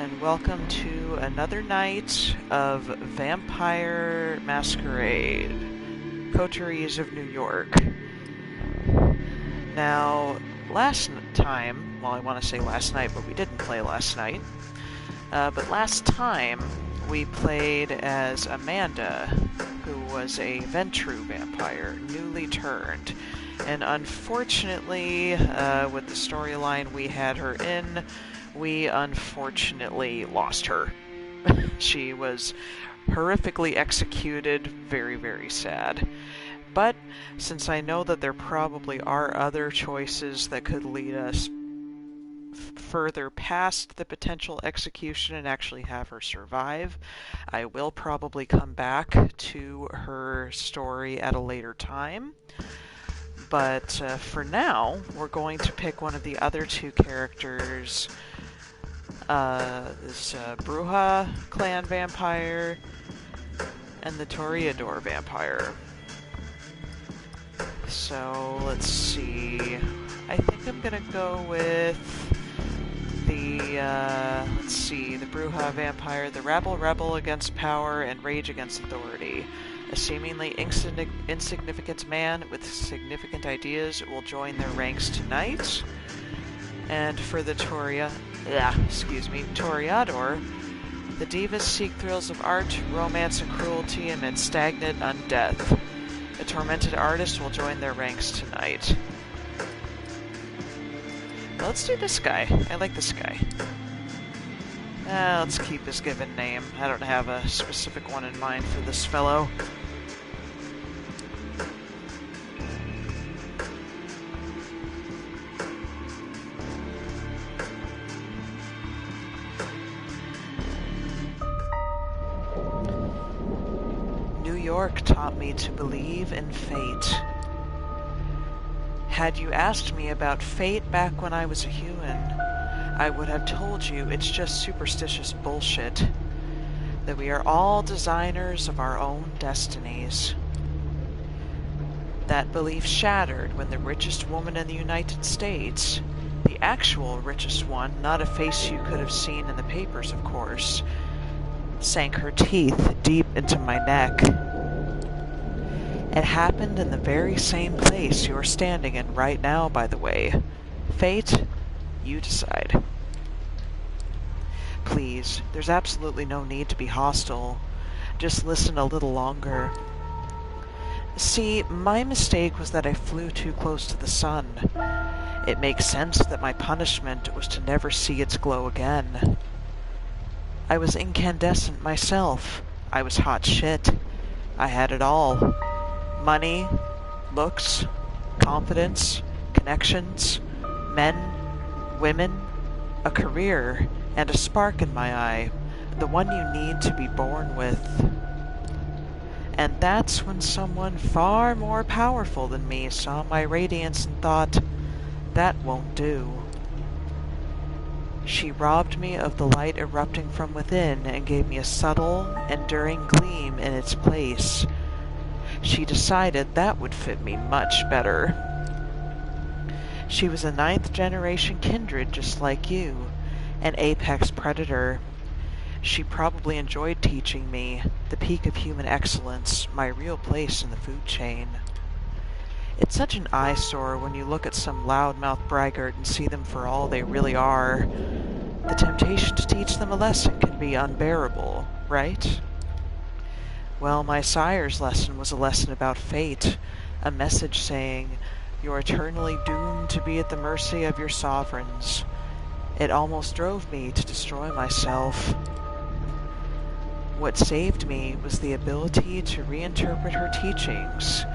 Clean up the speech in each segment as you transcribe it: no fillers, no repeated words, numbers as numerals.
and welcome to another night of Vampire Masquerade, Coteries of New York. Now, last time, well, I want to say last night, but we didn't play last night, but last time we played as Amanda, who was a Ventru vampire, newly turned, and unfortunately, with the storyline we had her in, we unfortunately lost her. She was horrifically executed, very, very sad. But since I know that there probably are other choices that could lead us further past the potential execution and actually have her survive, I will probably come back to her story at a later time. But for now, we're going to pick one of the other two characters, this Bruja clan vampire and the Toreador vampire. So let's see. I think I'm gonna go with the the Bruja vampire, the rebel against power and rage against authority. A seemingly insignificant man with significant ideas will join their ranks tonight. And for the Toreador, the divas seek thrills of art, romance, and cruelty amid stagnant undeath. A tormented artist will join their ranks tonight. Well, let's do this guy. I like this guy. Let's keep his given name. I don't have a specific one in mind for this fellow. New York taught me to believe in fate. Had you asked me about fate back when I was a human, I would have told you it's just superstitious bullshit. That we are all designers of our own destinies. That belief shattered when the richest woman in the United States, the actual richest one, not a face you could have seen in the papers, of course, sank her teeth deep into my neck. It happened in the very same place you're standing in right now, by the way. Fate, you decide. Please, there's absolutely no need to be hostile. Just listen a little longer. See, my mistake was that I flew too close to the sun. It makes sense that my punishment was to never see its glow again. I was incandescent myself. I was hot shit. I had it all. Money, looks, confidence, connections, men, women, a career, and a spark in my eye, the one you need to be born with. And that's when someone far more powerful than me saw my radiance and thought, that won't do. She robbed me of the light erupting from within and gave me a subtle, enduring gleam in its place. She decided that would fit me much better. She was a 9th generation kindred just like you, an apex predator. She probably enjoyed teaching me, the peak of human excellence, my real place in the food chain. It's such an eyesore when you look at some loudmouth braggart and see them for all they really are. The temptation to teach them a lesson can be unbearable, right? Well, my sire's lesson was a lesson about fate, a message saying, you're eternally doomed to be at the mercy of your sovereigns. It almost drove me to destroy myself. What saved me was the ability to reinterpret her teachings.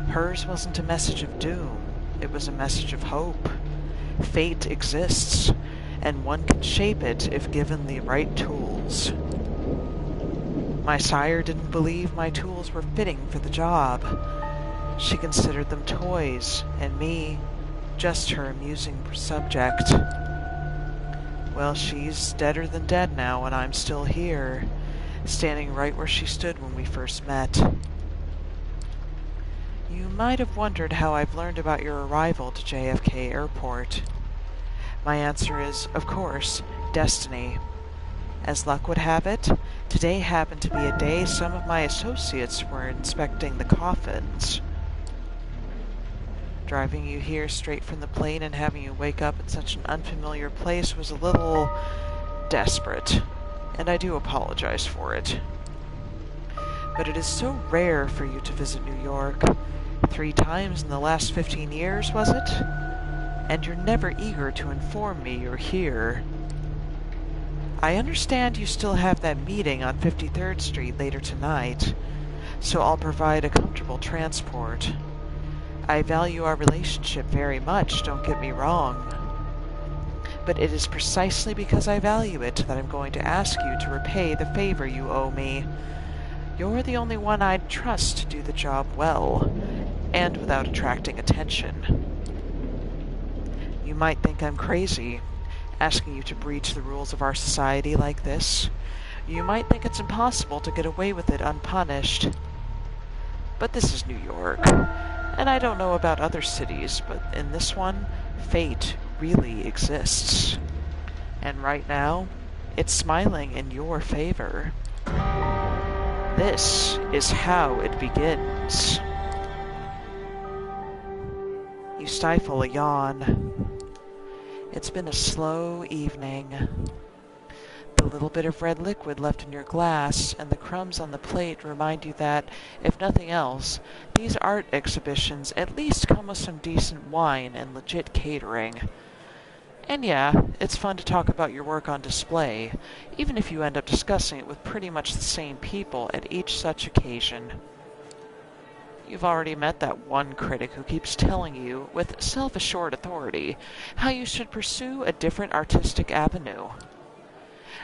Hers wasn't a message of doom, it was a message of hope. Fate exists, and one can shape it if given the right tools. My sire didn't believe my tools were fitting for the job. She considered them toys, and me, just her amusing subject. Well, she's deader than dead now, and I'm still here, standing right where she stood when we first met. You might have wondered how I've learned about your arrival to JFK Airport. My answer is, of course, destiny. As luck would have it, today happened to be a day some of my associates were inspecting the coffins. Driving you here straight from the plane and having you wake up in such an unfamiliar place was a little desperate, and I do apologize for it. But it is so rare for you to visit New York. 3 times in the last 15 years, was it? And you're never eager to inform me you're here. I understand you still have that meeting on 53rd Street later tonight, so I'll provide a comfortable transport. I value our relationship very much, don't get me wrong. But it is precisely because I value it that I'm going to ask you to repay the favor you owe me. You're the only one I'd trust to do the job well, and without attracting attention. You might think I'm crazy, asking you to breach the rules of our society like this. You might think it's impossible to get away with it unpunished. But this is New York, and I don't know about other cities, but in this one, fate really exists. And right now, it's smiling in your favor. This is how it begins. You stifle a yawn. It's been a slow evening. The little bit of red liquid left in your glass and the crumbs on the plate remind you that, if nothing else, these art exhibitions at least come with some decent wine and legit catering. And yeah, it's fun to talk about your work on display, even if you end up discussing it with pretty much the same people at each such occasion. You've already met that one critic who keeps telling you, with self-assured authority, how you should pursue a different artistic avenue.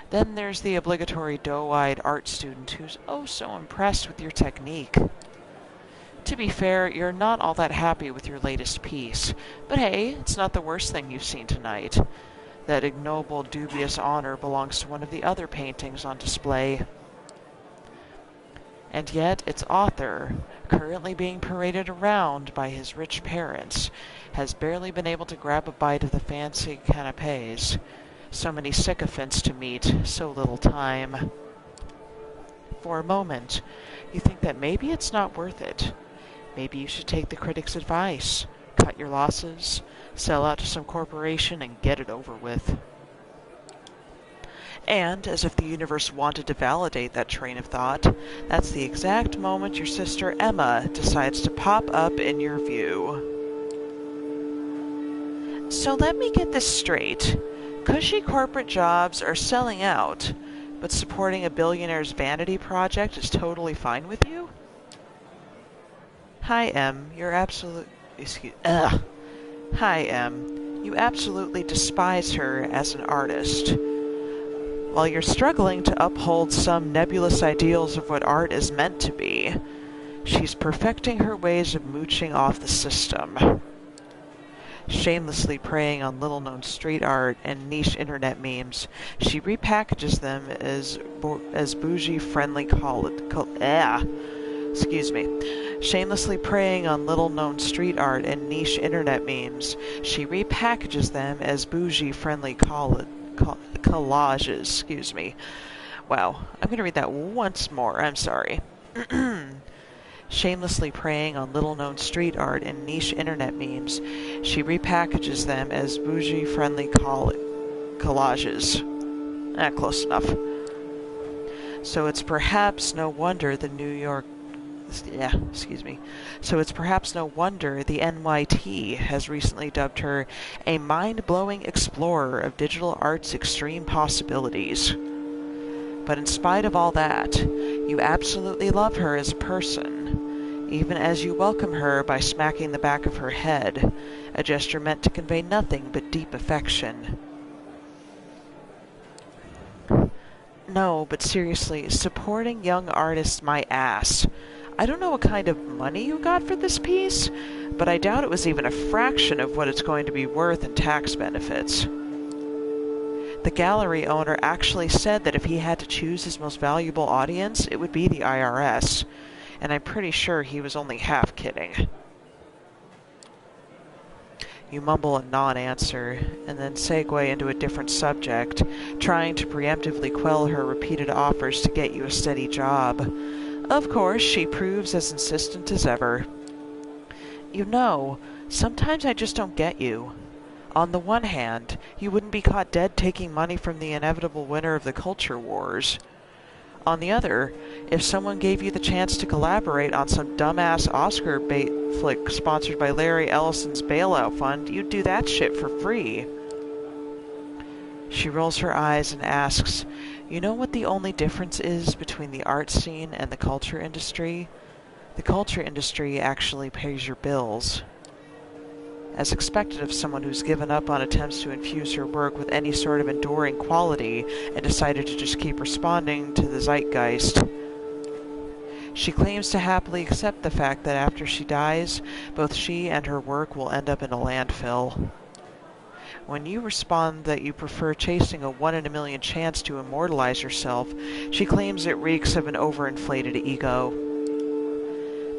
Then there's the obligatory doe-eyed art student who's oh so impressed with your technique. To be fair, you're not all that happy with your latest piece, but hey, it's not the worst thing you've seen tonight. That ignoble, dubious honor belongs to one of the other paintings on display. And yet, its author, currently being paraded around by his rich parents, has barely been able to grab a bite of the fancy canapes. So many sycophants to meet, so little time. For a moment, you think that maybe it's not worth it. Maybe you should take the critic's advice, cut your losses, sell out to some corporation, and get it over with. And, as if the universe wanted to validate that train of thought, that's the exact moment your sister Emma decides to pop up in your view. So let me get this straight. Cushy corporate jobs are selling out, but supporting a billionaire's vanity project is totally fine with you? Hi, Em. You're absolute... Hi, Em. You absolutely despise her as an artist. While you're struggling to uphold some nebulous ideals of what art is meant to be, she's perfecting her ways of mooching off the system. Shamelessly preying on little-known street art and niche internet memes, she repackages them as bougie-friendly Shamelessly preying on little-known street art and niche internet memes, she repackages them as bougie-friendly collages. Wow, I'm going to read that once more. I'm sorry. Shamelessly preying on little-known street art and niche internet memes, she repackages them as bougie-friendly collages. Close enough. So it's perhaps no wonder the NYT has recently dubbed her a mind-blowing explorer of digital art's extreme possibilities. But in spite of all that, you absolutely love her as a person, even as you welcome her by smacking the back of her head, a gesture meant to convey nothing but deep affection. No, but seriously, supporting young artists my ass. I don't know what kind of money you got for this piece, but I doubt it was even a fraction of what it's going to be worth in tax benefits. The gallery owner actually said that if he had to choose his most valuable audience, it would be the IRS, and I'm pretty sure he was only half kidding. You mumble a non-answer, and then segue into a different subject, trying to preemptively quell her repeated offers to get you a steady job. Of course, she proves as insistent as ever. You know, sometimes I just don't get you. On the one hand, you wouldn't be caught dead taking money from the inevitable winner of the culture wars. On the other, if someone gave you the chance to collaborate on some dumbass Oscar bait flick sponsored by Larry Ellison's bailout fund, you'd do that shit for free. She rolls her eyes and asks, "You know what the only difference is between the art scene and the culture industry? The culture industry actually pays your bills." As expected of someone who's given up on attempts to infuse her work with any sort of enduring quality and decided to just keep responding to the zeitgeist. She claims to happily accept the fact that after she dies, both she and her work will end up in a landfill. When you respond that you prefer chasing a 1 in a million chance to immortalize yourself, she claims it reeks of an overinflated ego.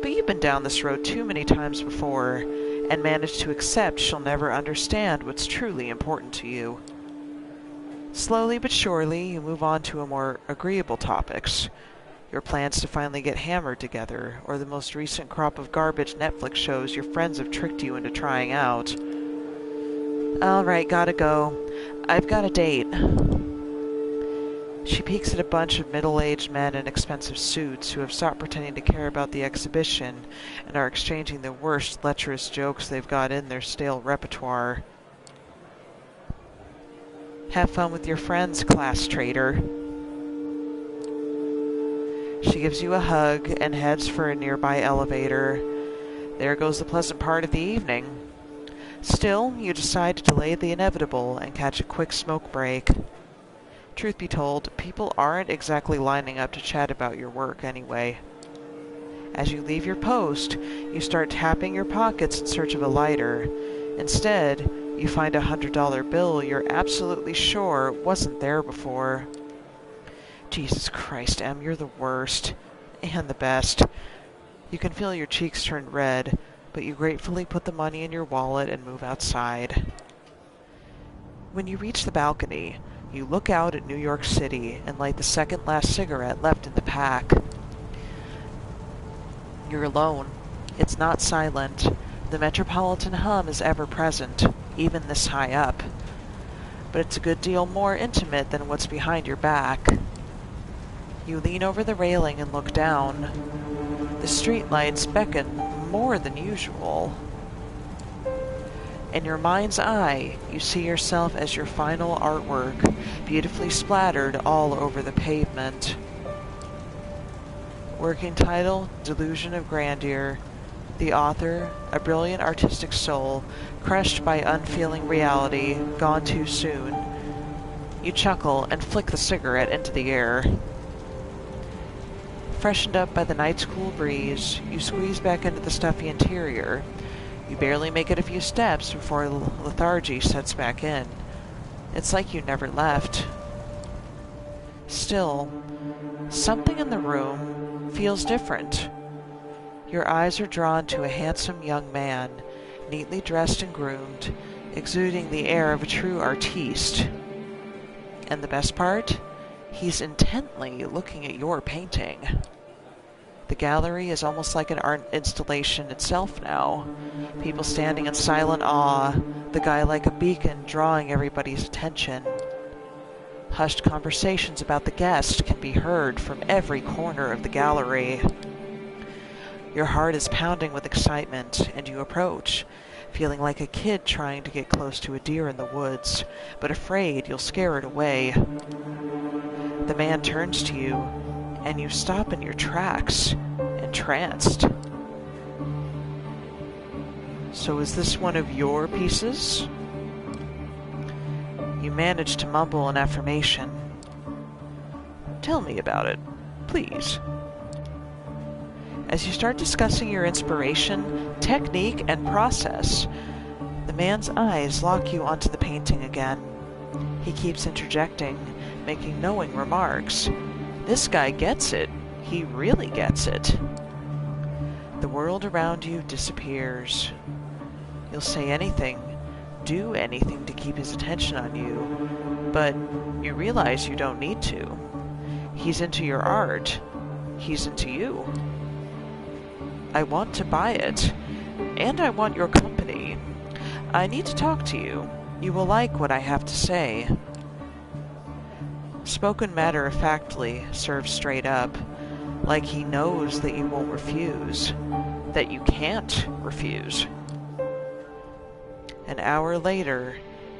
But you've been down this road too many times before, and managed to accept she'll never understand what's truly important to you. Slowly but surely, you move on to more agreeable topics. Your plans to finally get hammered together, or the most recent crop of garbage Netflix shows your friends have tricked you into trying out. Alright, gotta go. I've got a date. She peeks at a bunch of middle-aged men in expensive suits who have stopped pretending to care about the exhibition and are exchanging the worst lecherous jokes they've got in their stale repertoire. Have fun with your friends, class traitor. She gives you a hug and heads for a nearby elevator. There goes the pleasant part of the evening. Still, you decide to delay the inevitable and catch a quick smoke break. Truth be told, people aren't exactly lining up to chat about your work anyway. As you leave your post, you start tapping your pockets in search of a lighter. Instead, you find a $100 bill you're absolutely sure wasn't there before. Jesus Christ, Em, you're the worst. And the best. You can feel your cheeks turn red, but you gratefully put the money in your wallet and move outside. When you reach the balcony, you look out at New York City and light the second last cigarette left in the pack. You're alone. It's not silent. The metropolitan hum is ever present, even this high up. But it's a good deal more intimate than what's behind your back. You lean over the railing and look down. The streetlights beckon more than usual. In your mind's eye, you see yourself as your final artwork, beautifully splattered all over the pavement. Working title, Delusion of Grandeur. The author, a brilliant artistic soul, crushed by unfeeling reality, gone too soon. You chuckle and flick the cigarette into the air. Freshened up by the night's cool breeze, you squeeze back into the stuffy interior. You barely make it a few steps before lethargy sets back in. It's like you never left. Still, something in the room feels different. Your eyes are drawn to a handsome young man, neatly dressed and groomed, exuding the air of a true artiste. And the best part? He's intently looking at your painting. The gallery is almost like an art installation itself now. People standing in silent awe, the guy like a beacon drawing everybody's attention. Hushed conversations about the guest can be heard from every corner of the gallery. Your heart is pounding with excitement, and you approach, feeling like a kid trying to get close to a deer in the woods, but afraid you'll scare it away. The man turns to you, and you stop in your tracks, entranced. So is this one of your pieces? You manage to mumble an affirmation. Tell me about it, please. As you start discussing your inspiration, technique, and process, the man's eyes lock you onto the painting again. He keeps interjecting, making knowing remarks. This guy gets it. He really gets it. The world around you disappears. You'll say anything, do anything to keep his attention on you, but you realize you don't need to. He's into your art. He's into you. I want to buy it, and I want your company. I need to talk to you. You will like what I have to say. Spoken matter-of-factly, served straight up, like he knows that you won't refuse, that you can't refuse. An hour later,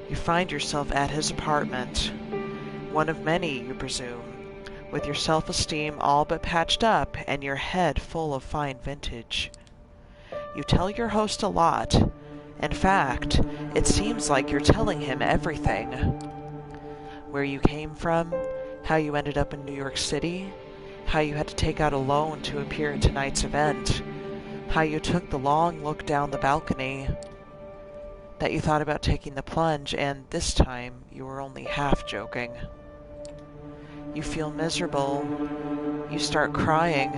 you find yourself at his apartment, one of many, you presume, with your self-esteem all but patched up and your head full of fine vintage. You tell your host a lot. In fact, it seems like you're telling him everything. Where you came from, how you ended up in New York City, how you had to take out a loan to appear at tonight's event, how you took the long look down the balcony, that you thought about taking the plunge, and this time you were only half joking. You feel miserable. You start crying.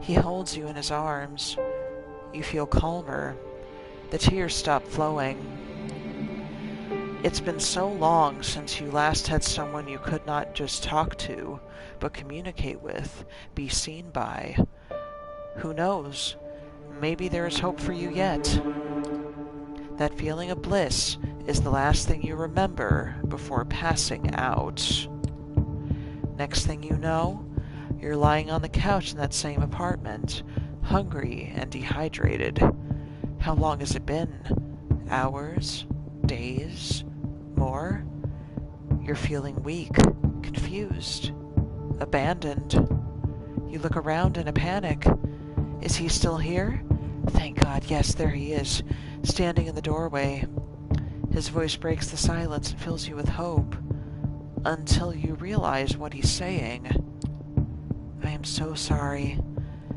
He holds you in his arms. You feel calmer. The tears stop flowing. It's been so long since you last had someone you could not just talk to, but communicate with, be seen by. Who knows? Maybe there is hope for you yet. That feeling of bliss is the last thing you remember before passing out. Next thing you know, you're lying on the couch in that same apartment, hungry and dehydrated. How long has it been? Hours? Days? More? You're feeling weak, confused, abandoned. You look around in a panic. Is he still here? Thank God, yes, there he is, standing in the doorway. His voice breaks the silence and fills you with hope, until you realize what he's saying. I am so sorry.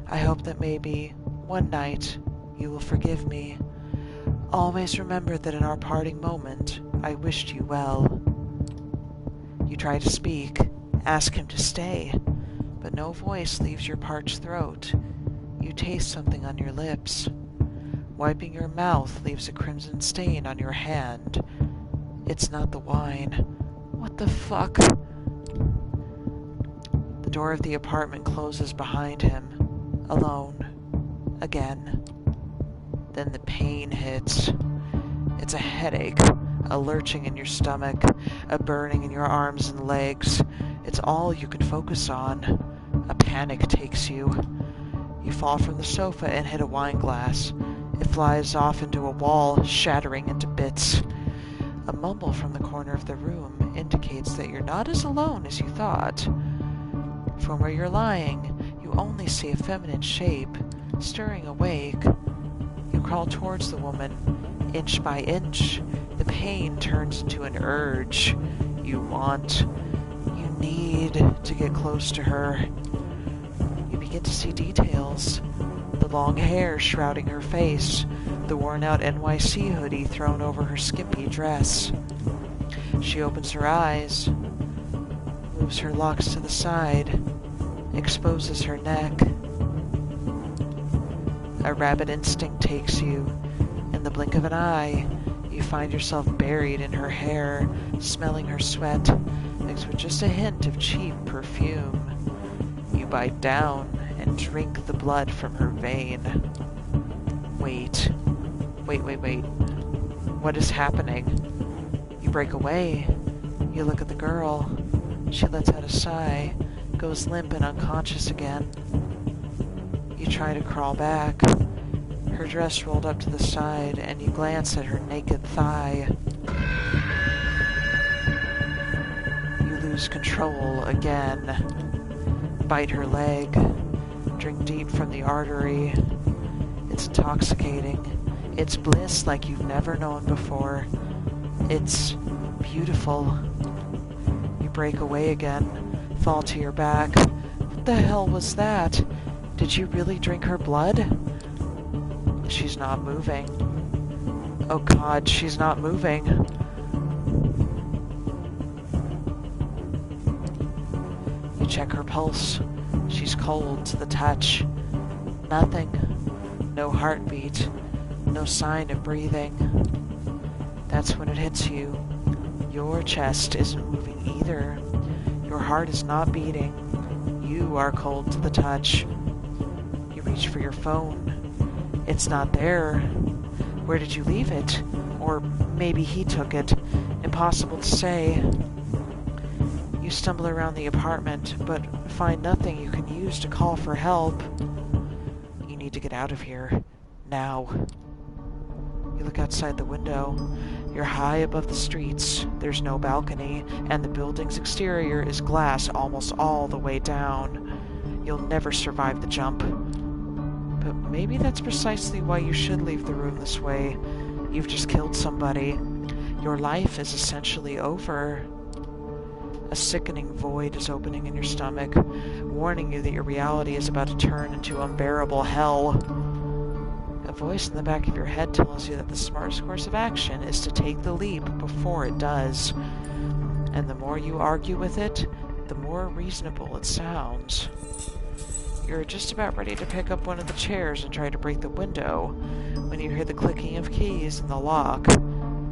I hope that maybe one night you will forgive me. Always remember that in our parting moment, I wished you well. You try to speak, ask him to stay, but no voice leaves your parched throat. You taste something on your lips. Wiping your mouth leaves a crimson stain on your hand. It's not the wine. What the fuck? The door of the apartment closes behind him. Alone. Again. Then the pain hits. It's a headache, a lurching in your stomach, a burning in your arms and legs. It's all you can focus on. A panic takes you. You fall from the sofa and hit a wine glass. It flies off into a wall, shattering into bits. A mumble from the corner of the room indicates that you're not as alone as you thought. From where you're lying, you only see a feminine shape, stirring awake. You crawl towards the woman, inch by inch. The pain turns into an urge. You need to get close to her. You begin to see details. The long hair shrouding her face, the worn-out NYC hoodie thrown over her skimpy dress. She opens her eyes, moves her locks to the side, exposes her neck. A rabid instinct takes you. In the blink of an eye, you find yourself buried in her hair, smelling her sweat, mixed with just a hint of cheap perfume. You bite down and drink the blood from her vein. Wait. What is happening? You break away. You look at the girl. She lets out a sigh, goes limp and unconscious again. You try to crawl back. Her dress rolled up to the side, and you glance at her naked thigh. You lose control again. Bite her leg. Drink deep from the artery. It's intoxicating. It's bliss like you've never known before. It's beautiful. You break away again, fall to your back. What the hell was that? Did you really drink her blood? She's not moving. Oh God, she's not moving. You check her pulse. She's cold to the touch. Nothing. No heartbeat. No sign of breathing. That's when it hits you. Your chest isn't moving either. Your heart is not beating. You are cold to the touch. You reach for your phone. It's not there. Where did you leave it? Or maybe he took it. Impossible to say. You stumble around the apartment, but find nothing you can use to call for help. You need to get out of here. Now. You look outside the window. You're high above the streets. There's no balcony, and the building's exterior is glass almost all the way down. You'll never survive the jump. But maybe that's precisely why you should leave the room this way. You've just killed somebody. Your life is essentially over. A sickening void is opening in your stomach, warning you that your reality is about to turn into unbearable hell. A voice in the back of your head tells you that the smartest course of action is to take the leap before it does. And the more you argue with it, the more reasonable it sounds. You're just about ready to pick up one of the chairs and try to break the window when you hear the clicking of keys in the lock.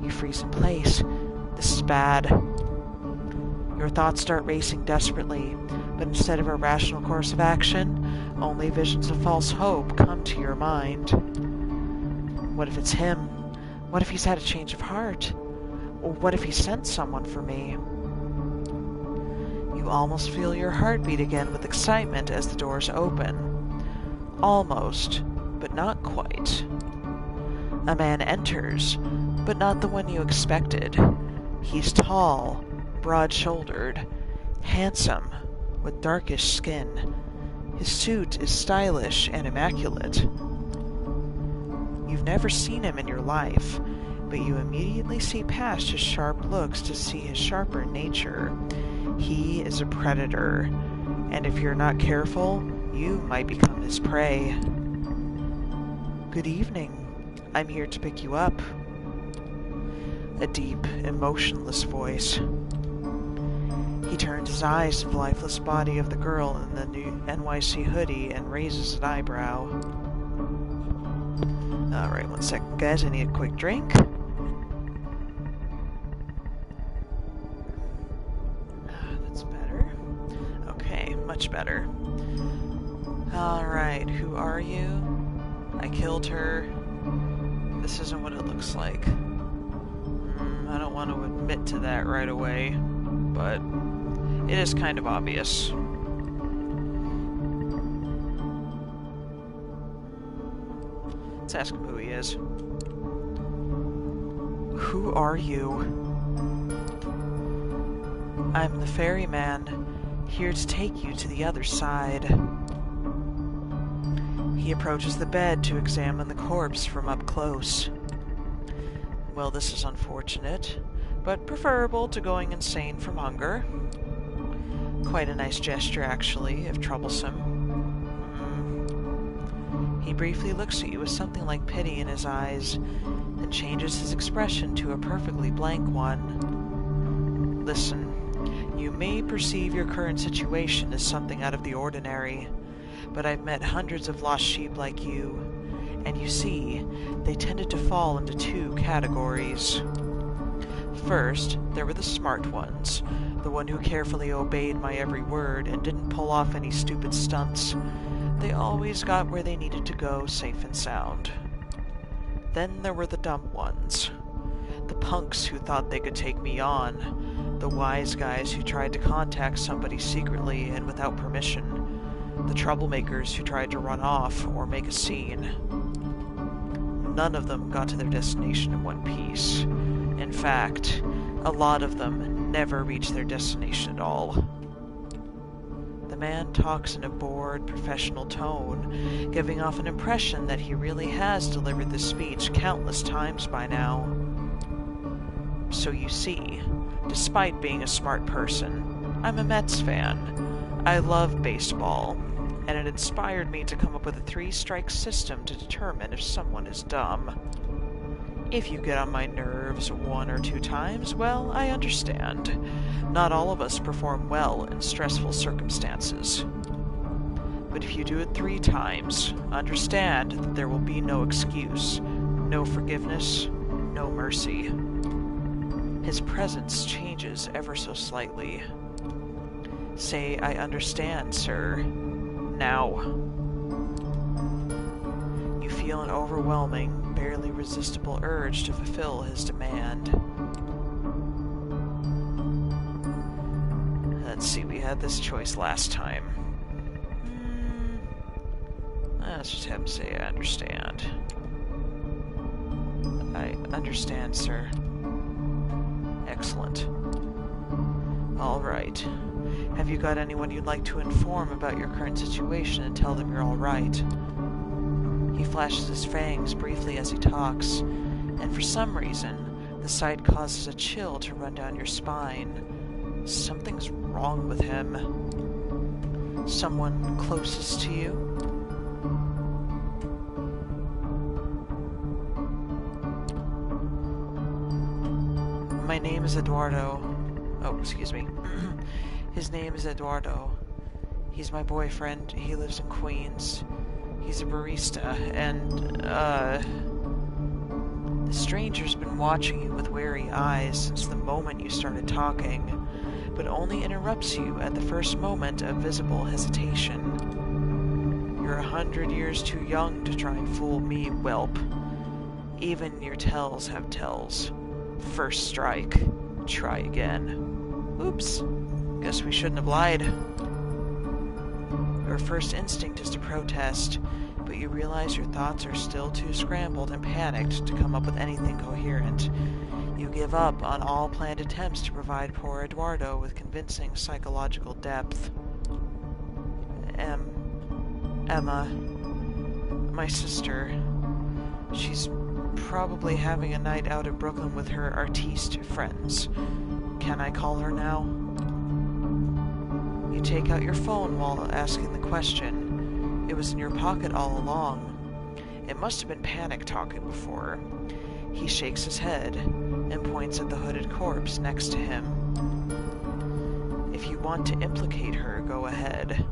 You freeze in place. This is bad. Your thoughts start racing desperately, but instead of a rational course of action, only visions of false hope come to your mind. What if it's him? What if he's had a change of heart? Or what if he sent someone for me? You almost feel your heart beat again with excitement as the doors open. Almost, but not quite. A man enters, but not the one you expected. He's tall, broad-shouldered, handsome, with darkish skin. His suit is stylish and immaculate. You've never seen him in your life, but you immediately see past his sharp looks to see his sharper nature. He is a predator, and if you're not careful, you might become his prey. Good evening. I'm here to pick you up. A deep, emotionless voice. He turns his eyes to the lifeless body of the girl in the new NYC hoodie and raises an eyebrow. Alright, 1 second, guys. I need a quick drink. That's better. Okay, much better. Alright, who are you? I killed her. This isn't what it looks like. I don't want to admit to that right away, but it is kind of obvious. Let's ask him who he is. Who are you? I'm the ferryman, here to take you to the other side. He approaches the bed to examine the corpse from up close. Well, this is unfortunate, but preferable to going insane from hunger. Quite a nice gesture, actually, if troublesome. He briefly looks at you with something like pity in his eyes, then changes his expression to a perfectly blank one. Listen, you may perceive your current situation as something out of the ordinary, but I've met hundreds of lost sheep like you, and you see, they tended to fall into two categories. First, there were the smart ones, the one who carefully obeyed my every word and didn't pull off any stupid stunts. They always got where they needed to go safe and sound. Then there were the dumb ones, the punks who thought they could take me on, the wise guys who tried to contact somebody secretly and without permission, the troublemakers who tried to run off or make a scene. None of them got to their destination in one piece. In fact, a lot of them never reached their destination at all. The man talks in a bored, professional tone, giving off an impression that he really has delivered this speech countless times by now. So you see, despite being a smart person, I'm a Mets fan. I love baseball, and it inspired me to come up with a 3-strike system to determine if someone is dumb. If you get on my nerves 1 or 2 times, well, I understand. Not all of us perform well in stressful circumstances. But if you do it 3 times, understand that there will be no excuse, no forgiveness, no mercy. His presence changes ever so slightly. Say, "I understand, sir. Now." You feel an overwhelming, barely resistible urge to fulfill his demand. Let's see, we had this choice last time. Let's just have him say, "I understand." "I understand, sir." Excellent. All right. Have you got anyone you'd like to inform about your current situation and tell them you're all right? He flashes his fangs briefly as he talks, and for some reason, the sight causes a chill to run down your spine. Something's wrong with him. Someone closest to you? My name is Eduardo. Oh, excuse me. His name is Eduardo. He's my boyfriend. He lives in Queens. He's a barista, and, the stranger's been watching you with wary eyes since the moment you started talking, but only interrupts you at the first moment of visible hesitation. You're 100 years too young to try and fool me, whelp. Even your tells have tells. First strike. Try again. Oops. Guess we shouldn't have lied. Your first instinct is to protest, but you realize your thoughts are still too scrambled and panicked to come up with anything coherent. You give up on all planned attempts to provide poor Eduardo with convincing psychological depth. Emma, my sister, she's probably having a night out in Brooklyn with her artiste friends. Can I call her now? You take out your phone while asking the question. It was in your pocket all along. It must have been panic talking before. He shakes his head and points at the hooded corpse next to him. If you want to implicate her, go ahead.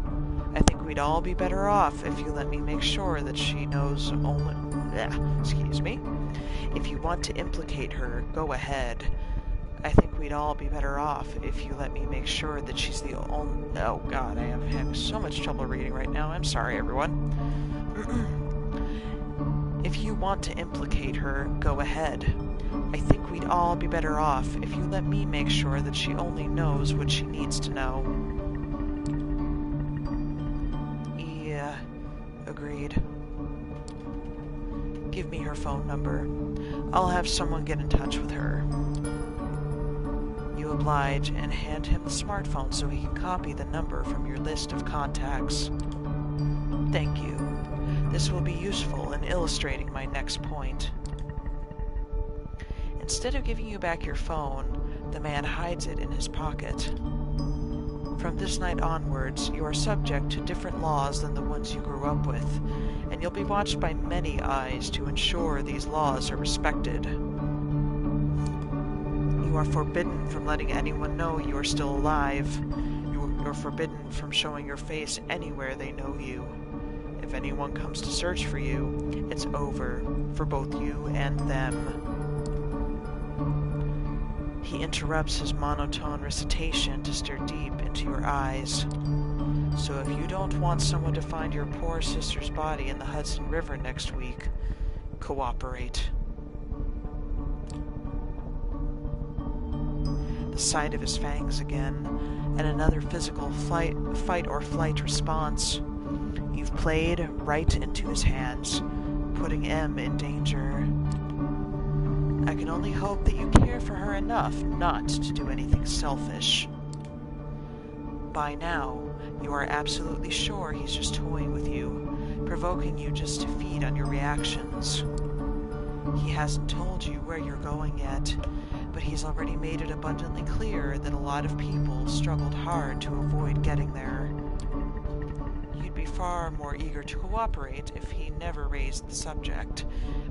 I think we'd all be better off if you let me make sure that she knows only... excuse me. If you want to implicate her, go ahead. I think we'd all be better off if you let me make sure that she's the only... Oh god, I am having so much trouble reading right now. I'm sorry, everyone. If you want to implicate her, go ahead. I think we'd all be better off if you let me make sure that she only knows what she needs to know. Yeah, agreed. Give me her phone number. I'll have someone get in touch with her. You oblige and hand him the smartphone so he can copy the number from your list of contacts. Thank you. This will be useful in illustrating my next point. Instead of giving you back your phone, the man hides it in his pocket. From this night onwards, you are subject to different laws than the ones you grew up with, and you'll be watched by many eyes to ensure these laws are respected. You are forbidden from letting anyone know you are still alive. You're forbidden from showing your face anywhere they know you. If anyone comes to search for you, it's over for both you and them. He interrupts his monotone recitation to stare deep into your eyes. So if you don't want someone to find your poor sister's body in the Hudson River next week, cooperate. The sight of his fangs again, and another physical fight or flight response. You've played right into his hands, putting M in danger. I can only hope that you care for her enough not to do anything selfish. By now, you are absolutely sure he's just toying with you, provoking you just to feed on your reactions. He hasn't told you where you're going yet, but he's already made it abundantly clear that a lot of people struggled hard to avoid getting there. You'd be far more eager to cooperate if he never raised the subject,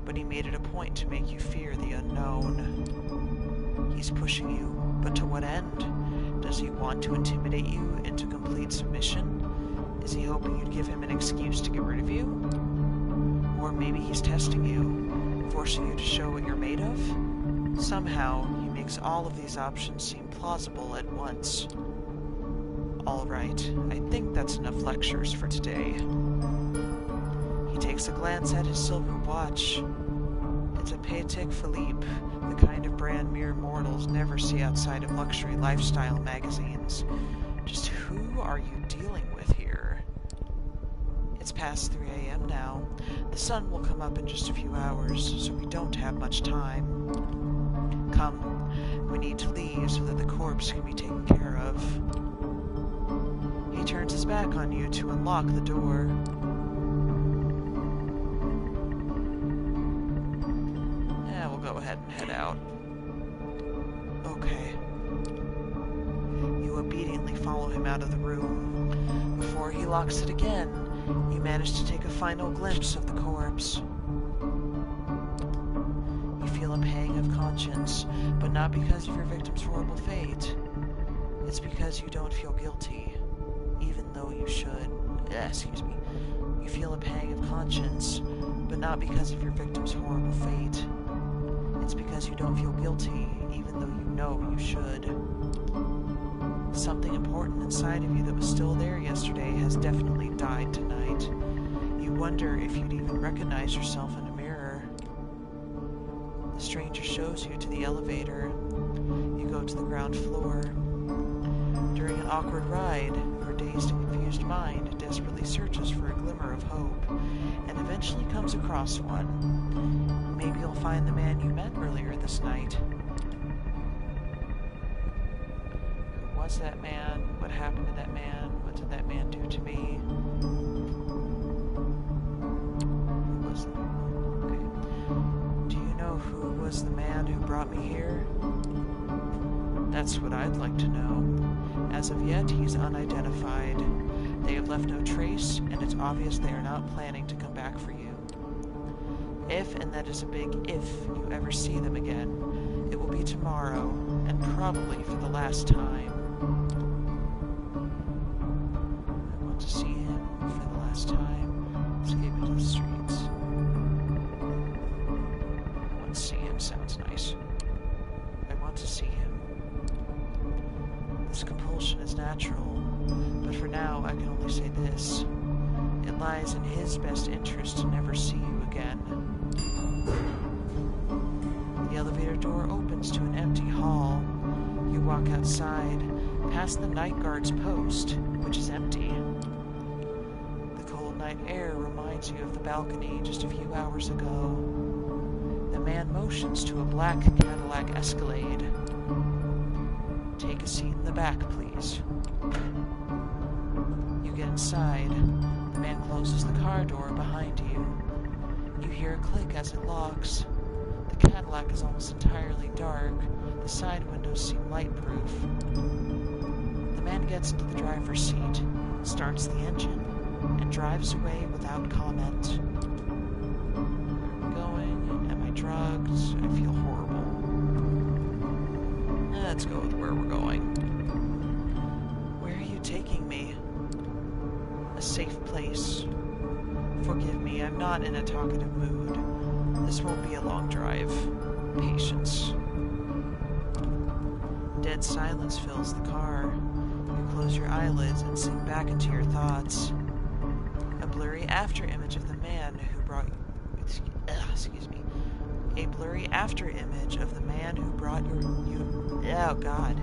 but he made it a point to make you fear the unknown. He's pushing you, but to what end? Does he want to intimidate you into complete submission? Is he hoping you'd give him an excuse to get rid of you? Or maybe he's testing you, forcing you to show what you're made of? Somehow, you makes all of these options seem plausible at once. All right, I think that's enough lectures for today. He takes a glance at his silver watch. It's a Patek Philippe, the kind of brand mere mortals never see outside of luxury lifestyle magazines. Just who are you dealing with here? It's past 3 a.m. now. The sun will come up in just a few hours, so we don't have much time. Come, we need to leave so that the corpse can be taken care of. He turns his back on you to unlock the door. We'll go ahead and head out. Okay. You obediently follow him out of the room. Before he locks it again, you manage to take a final glimpse of the corpse. You feel a pang of conscience, but not because of your victim's horrible fate. It's because you don't feel guilty, even though you should. Excuse me. You feel a pang of conscience, but not because of your victim's horrible fate. It's because you don't feel guilty, even though you know you should. Something important inside of you that was still there yesterday has definitely died tonight. You wonder if you'd even recognize yourself in a mirror. The stranger shows you to the elevator. You go to the ground floor. During an awkward ride, your dazed and confused mind desperately searches for a glimmer of hope, and eventually comes across one. Maybe you'll find the man you met earlier this night. Who was that man? What happened to that man? What did that man do to me? Who was that? Okay. Do you know who was the man who brought me here? That's what I'd like to know. As of yet, he's unidentified. They have left no trace, and it's obvious they are not planning to come back for you. If, and that is a big if, you ever see them again, it will be tomorrow, and probably for the last time. I want to see him for the last time, escaping to the streets. I want to see him sounds nice. I want to see him. This compulsion is natural, but for now I can only say this. It lies in his best interest to never see you again. The elevator door opens to an empty hall. You walk outside, past the night guard's post, which is empty. The cold night air reminds you of the balcony just a few hours ago. The man motions to a black Cadillac Escalade. Take a seat in the back, please. You get inside. The man closes the car door behind you. You hear a click as it locks. The Cadillac is almost entirely dark. The side windows seem light-proof. The man gets into the driver's seat, starts the engine, and drives away without comment. Where am I going? Am I drugged? I feel horrible. Let's go with where we're going. Where are you taking me? A safe place. Forgive me, I'm not in a talkative mood. This won't be a long drive. Patience. Dead silence fills the car. You close your eyelids and sink back into your thoughts. A blurry after-image of the man who brought you... A blurry after-image of the man who brought oh God.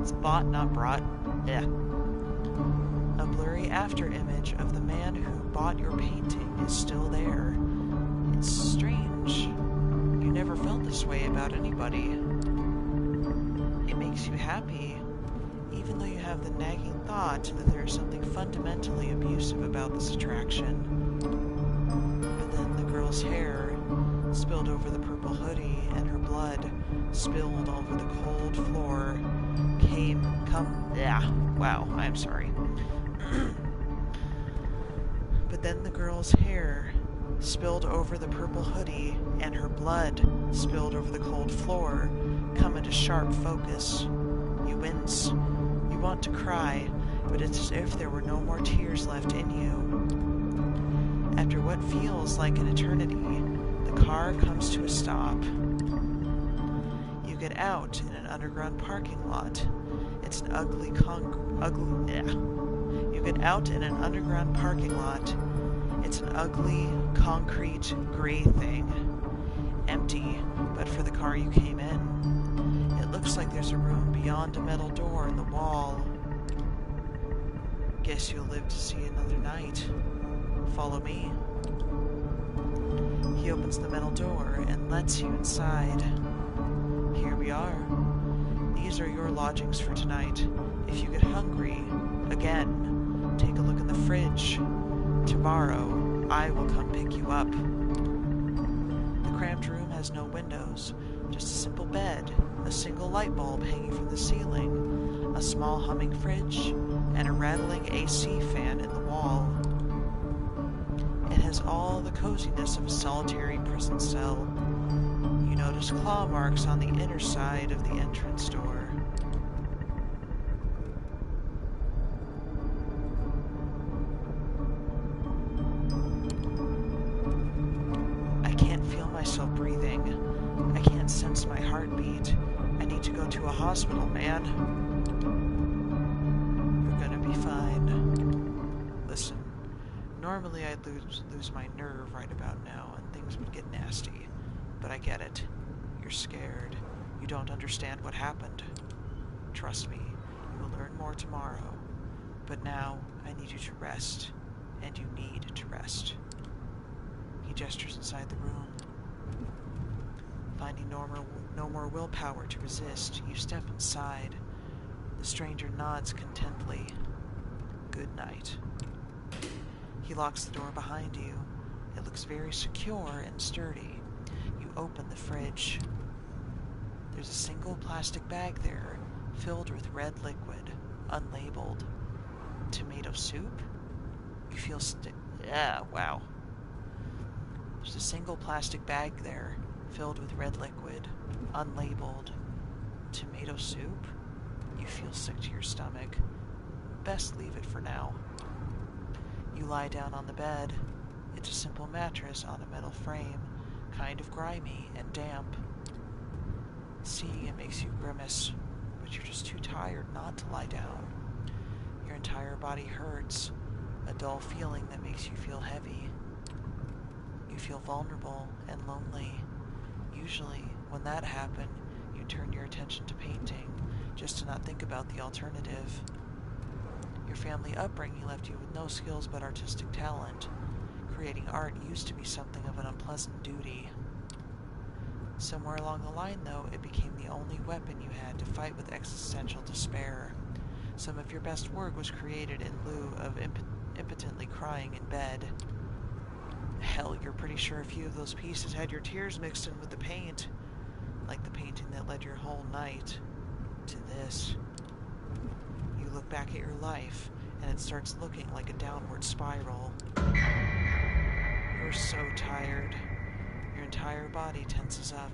It's bought, not brought. A blurry after-image of the man who bought your painting is still there. It's strange. You never felt this way about anybody. It makes you happy, even though you have the nagging thought that there is something fundamentally abusive about this attraction. But then the girl's hair spilled over the purple hoodie, and her blood spilled over the cold floor. Wow, I'm sorry. But then the girl's hair spilled over the purple hoodie, and her blood spilled over the cold floor, come into sharp focus. You wince. You want to cry, but it's as if there were no more tears left in you. After what feels like an eternity, the car comes to a stop. You You get out in an underground parking lot. It's an You get out in an underground parking lot. It's an ugly, concrete, gray thing. Empty, but for the car you came in. It looks like there's a room beyond a metal door in the wall. Guess you'll live to see another night. Follow me. He opens the metal door and lets you inside. Here we are. These are your lodgings for tonight. If you get hungry, again, take a look in the fridge. Tomorrow, I will come pick you up. The cramped room has no windows, just a simple bed, a single light bulb hanging from the ceiling, a small humming fridge, and a rattling AC fan in the wall. It has all the coziness of a solitary prison cell. You notice claw marks on the inner side of the entrance door. I can't feel myself breathing. I can't sense my heartbeat. I need to go to a hospital, man. You're gonna be fine. Listen, normally I'd lose my nerve right about now and things would get nasty. But I get it. You're scared. You don't understand what happened. Trust me, you will learn more tomorrow. But now, I need you to rest. And you need to rest. He gestures inside the room. Finding no more willpower to resist, you step inside. The stranger nods contently. Good night. He locks the door behind you. It looks very secure and sturdy. You open the fridge. There's a single plastic bag there, filled with red liquid, unlabeled. Tomato soup? You feel wow. There's a single plastic bag there, filled with red liquid, unlabeled. Tomato soup? You feel sick to your stomach. Best leave it for now. You lie down on the bed. It's a simple mattress on a metal frame, kind of grimy and damp. Seeing it makes you grimace, but you're just too tired not to lie down. Your entire body hurts, a dull feeling that makes you feel heavy. You feel vulnerable and lonely. Usually, when that happened, you turn your attention to painting, just to not think about the alternative. Your family upbringing left you with no skills but artistic talent. Creating art used to be something of an unpleasant duty. Somewhere along the line, though, it became the only weapon you had to fight with existential despair. Some of your best work was created in lieu of impotently crying in bed. Hell, you're pretty sure a few of those pieces had your tears mixed in with the paint, like the painting that led your whole night to this. You look back at your life, and it starts looking like a downward spiral. You're so tired. Your entire body tenses up,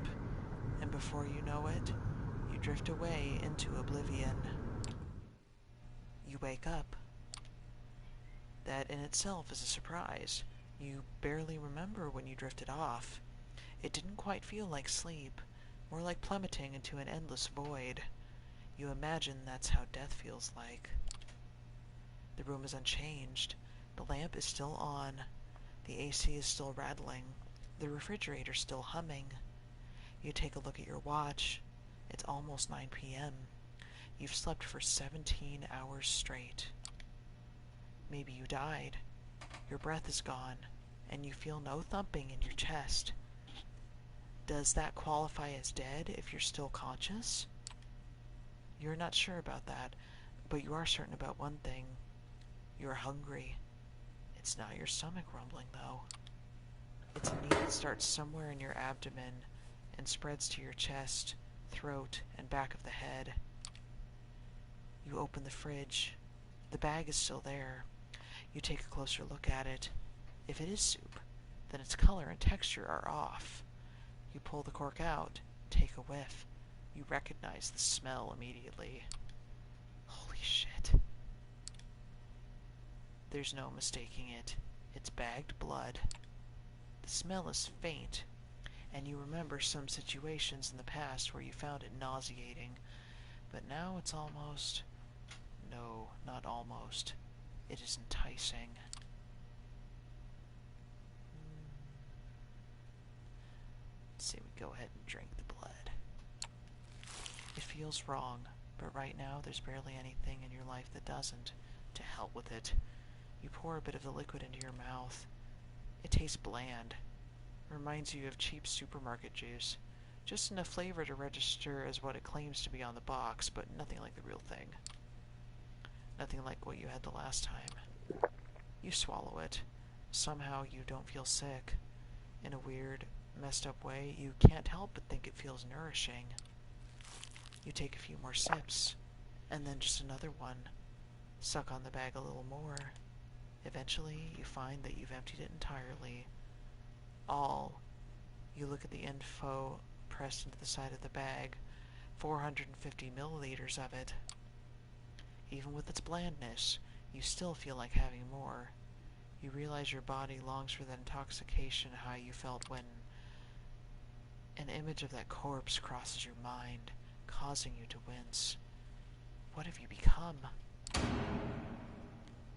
and before you know it, you drift away into oblivion. You wake up. That in itself is a surprise. You barely remember when you drifted off. It didn't quite feel like sleep, more like plummeting into an endless void. You imagine that's how death feels like. The room is unchanged. The lamp is still on. The AC is still rattling. The refrigerator's still humming. You take a look at your watch. It's almost 9 p.m. You've slept for 17 hours straight. Maybe you died. Your breath is gone, and you feel no thumping in your chest. Does that qualify as dead if you're still conscious? You're not sure about that, but you are certain about one thing. You're hungry. It's not your stomach rumbling, though. It's a need that starts somewhere in your abdomen and spreads to your chest, throat, and back of the head. You open the fridge. The bag is still there. You take a closer look at it. If it is soup, then its color and texture are off. You pull the cork out, take a whiff. You recognize the smell immediately. Holy shit. There's no mistaking it. It's bagged blood. The smell is faint, and you remember some situations in the past where you found it nauseating, but now it's almost... No, not almost. It is enticing. Let's see, we go ahead and drink the blood. It feels wrong, but right now there's barely anything in your life that doesn't. To hell with it. You pour a bit of the liquid into your mouth. It tastes bland. Reminds you of cheap supermarket juice. Just enough flavor to register as what it claims to be on the box, but nothing like the real thing. Nothing like what you had the last time. You swallow it. Somehow you don't feel sick. In a weird, messed up way, you can't help but think it feels nourishing. You take a few more sips, and then just another one. Suck on the bag a little more. Eventually, you find that you've emptied it entirely. All. You look at the info pressed into the side of the bag. 450 milliliters of it. Even with its blandness, you still feel like having more. You realize your body longs for that intoxication high you felt when an image of that corpse crosses your mind, causing you to wince. What have you become?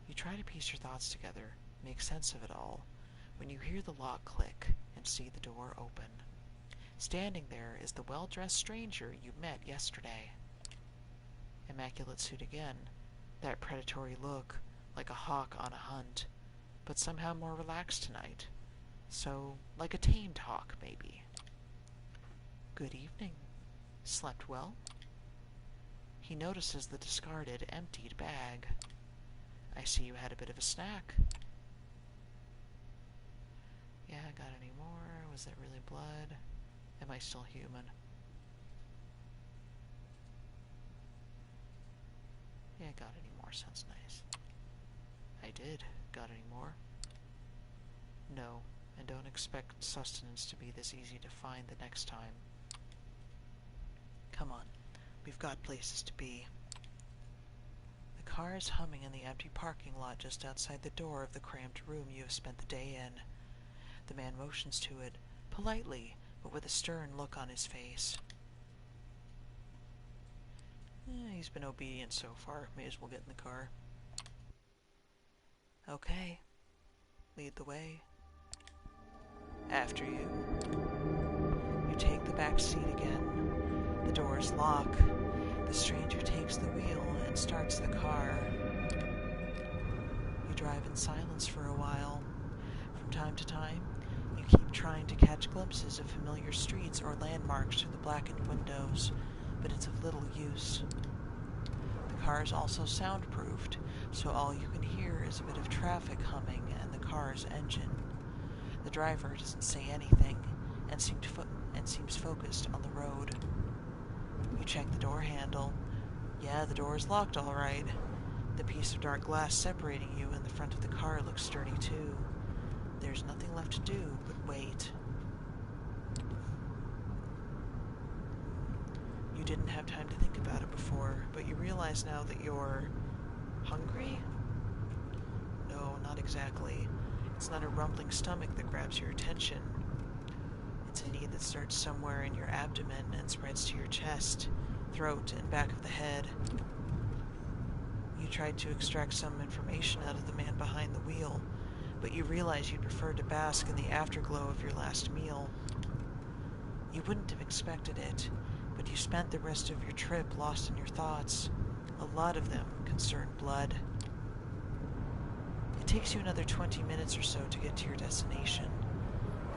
You try to piece your thoughts together, make sense of it all, when you hear the lock click and see the door open. Standing there is the well-dressed stranger you met yesterday. Immaculate suit again, that predatory look, like a hawk on a hunt, but somehow more relaxed tonight. So, like a tamed hawk, maybe. Good evening. Slept well? He notices the discarded, emptied bag. I see you had a bit of a snack. Yeah, got any more? Was that really blood? Am I still human? Yeah, got any more? Sounds nice. I did. Got any more? No, and don't expect sustenance to be this easy to find the next time. Come on, we've got places to be. The car is humming in the empty parking lot just outside the door of the cramped room you have spent the day in. The man motions to it, politely, but with a stern look on his face. He's been obedient so far, may as well get in the car. Okay, lead the way. After you. You take the back seat again. The doors lock. The stranger takes the wheel and starts the car. You drive in silence for a while. From time to time, you keep trying to catch glimpses of familiar streets or landmarks through the blackened windows, but it's of little use. The car is also soundproofed, so all you can hear is a bit of traffic humming and the car's engine. The driver doesn't say anything and seems focused on the road. You check the door handle. Yeah, the door is locked all right. The piece of dark glass separating you and the front of the car looks sturdy too. There's nothing left to do but wait. You didn't have time to think about it before, but you realize now that you're hungry? No, not exactly. It's not a rumbling stomach that grabs your attention. It's a need that starts somewhere in your abdomen and spreads to your chest, throat, and back of the head. You tried to extract some information out of the man behind the wheel, but you realize you'd prefer to bask in the afterglow of your last meal. You wouldn't have expected it, but you spent the rest of your trip lost in your thoughts. A lot of them concerned blood. It takes you another 20 minutes or so to get to your destination.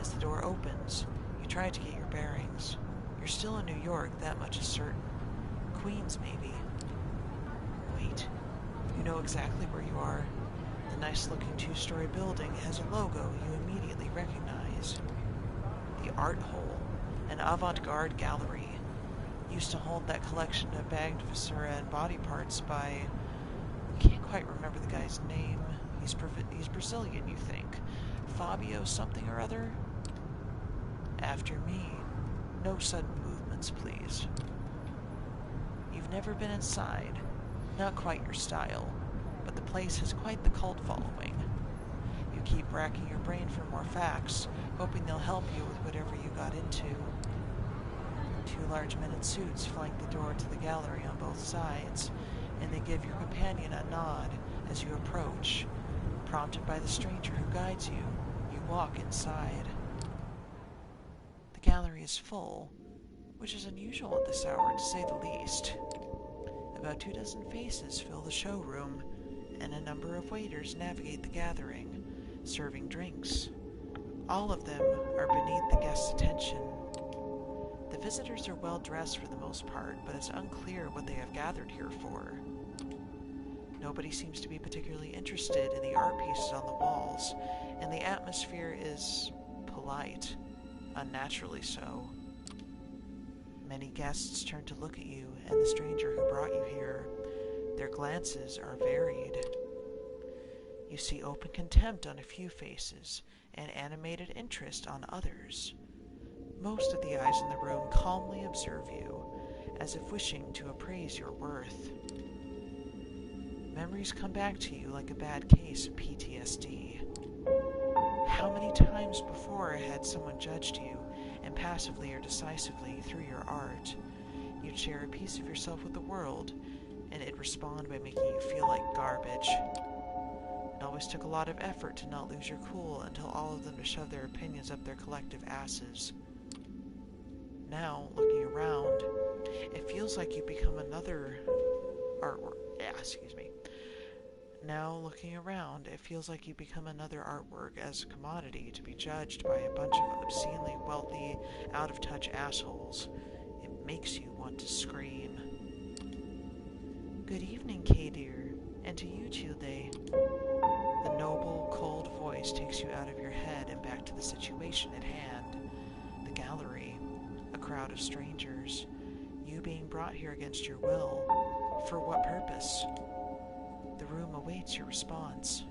As the door opens, you try to get your bearings. You're still in New York, that much is certain. Queens, maybe. Wait, you know exactly where you are. The nice-looking two-story building has a logo you immediately recognize. The Art Hole, an avant-garde gallery. Used to hold that collection of bagged viscera and body parts by... I can't quite remember the guy's name. He's Brazilian, you think. Fabio something or other? After me. No sudden movements, please. You've never been inside. Not quite your style, but the place has quite the cult following. You keep racking your brain for more facts, hoping they'll help you with whatever you got into. Two large men in suits flank the door to the gallery on both sides, and they give your companion a nod as you approach. Prompted by the stranger who guides you, you walk inside. The gallery is full, which is unusual at this hour to say the least. About 24 faces fill the showroom, and a number of waiters navigate the gathering, serving drinks. All of them are beneath the guests' attention. The visitors are well dressed for the most part, but it's unclear what they have gathered here for. Nobody seems to be particularly interested in the art pieces on the walls, and the atmosphere is polite, unnaturally so. Many guests turn to look at you and the stranger who brought you here. Their glances are varied. You see open contempt on a few faces and animated interest on others. Most of the eyes in the room calmly observe you, as if wishing to appraise your worth. Memories come back to you like a bad case of PTSD. How many times before had someone judged you, impassively or decisively, through your art? You'd share a piece of yourself with the world, and it'd respond by making you feel like garbage. It always took a lot of effort to not lose your cool and tell all of them to shove their opinions up their collective asses. Now, looking around, it feels like you become another artwork. Now, looking around, it feels like you become another artwork as a commodity to be judged by a bunch of obscenely wealthy, out-of-touch assholes. It makes you want to scream. Good evening, K-Dear, and to you, Childe. The noble, cold voice takes you out of your head and back to the situation at hand. The gallery, a crowd of strangers, you being brought here against your will. For what purpose? The room awaits your response.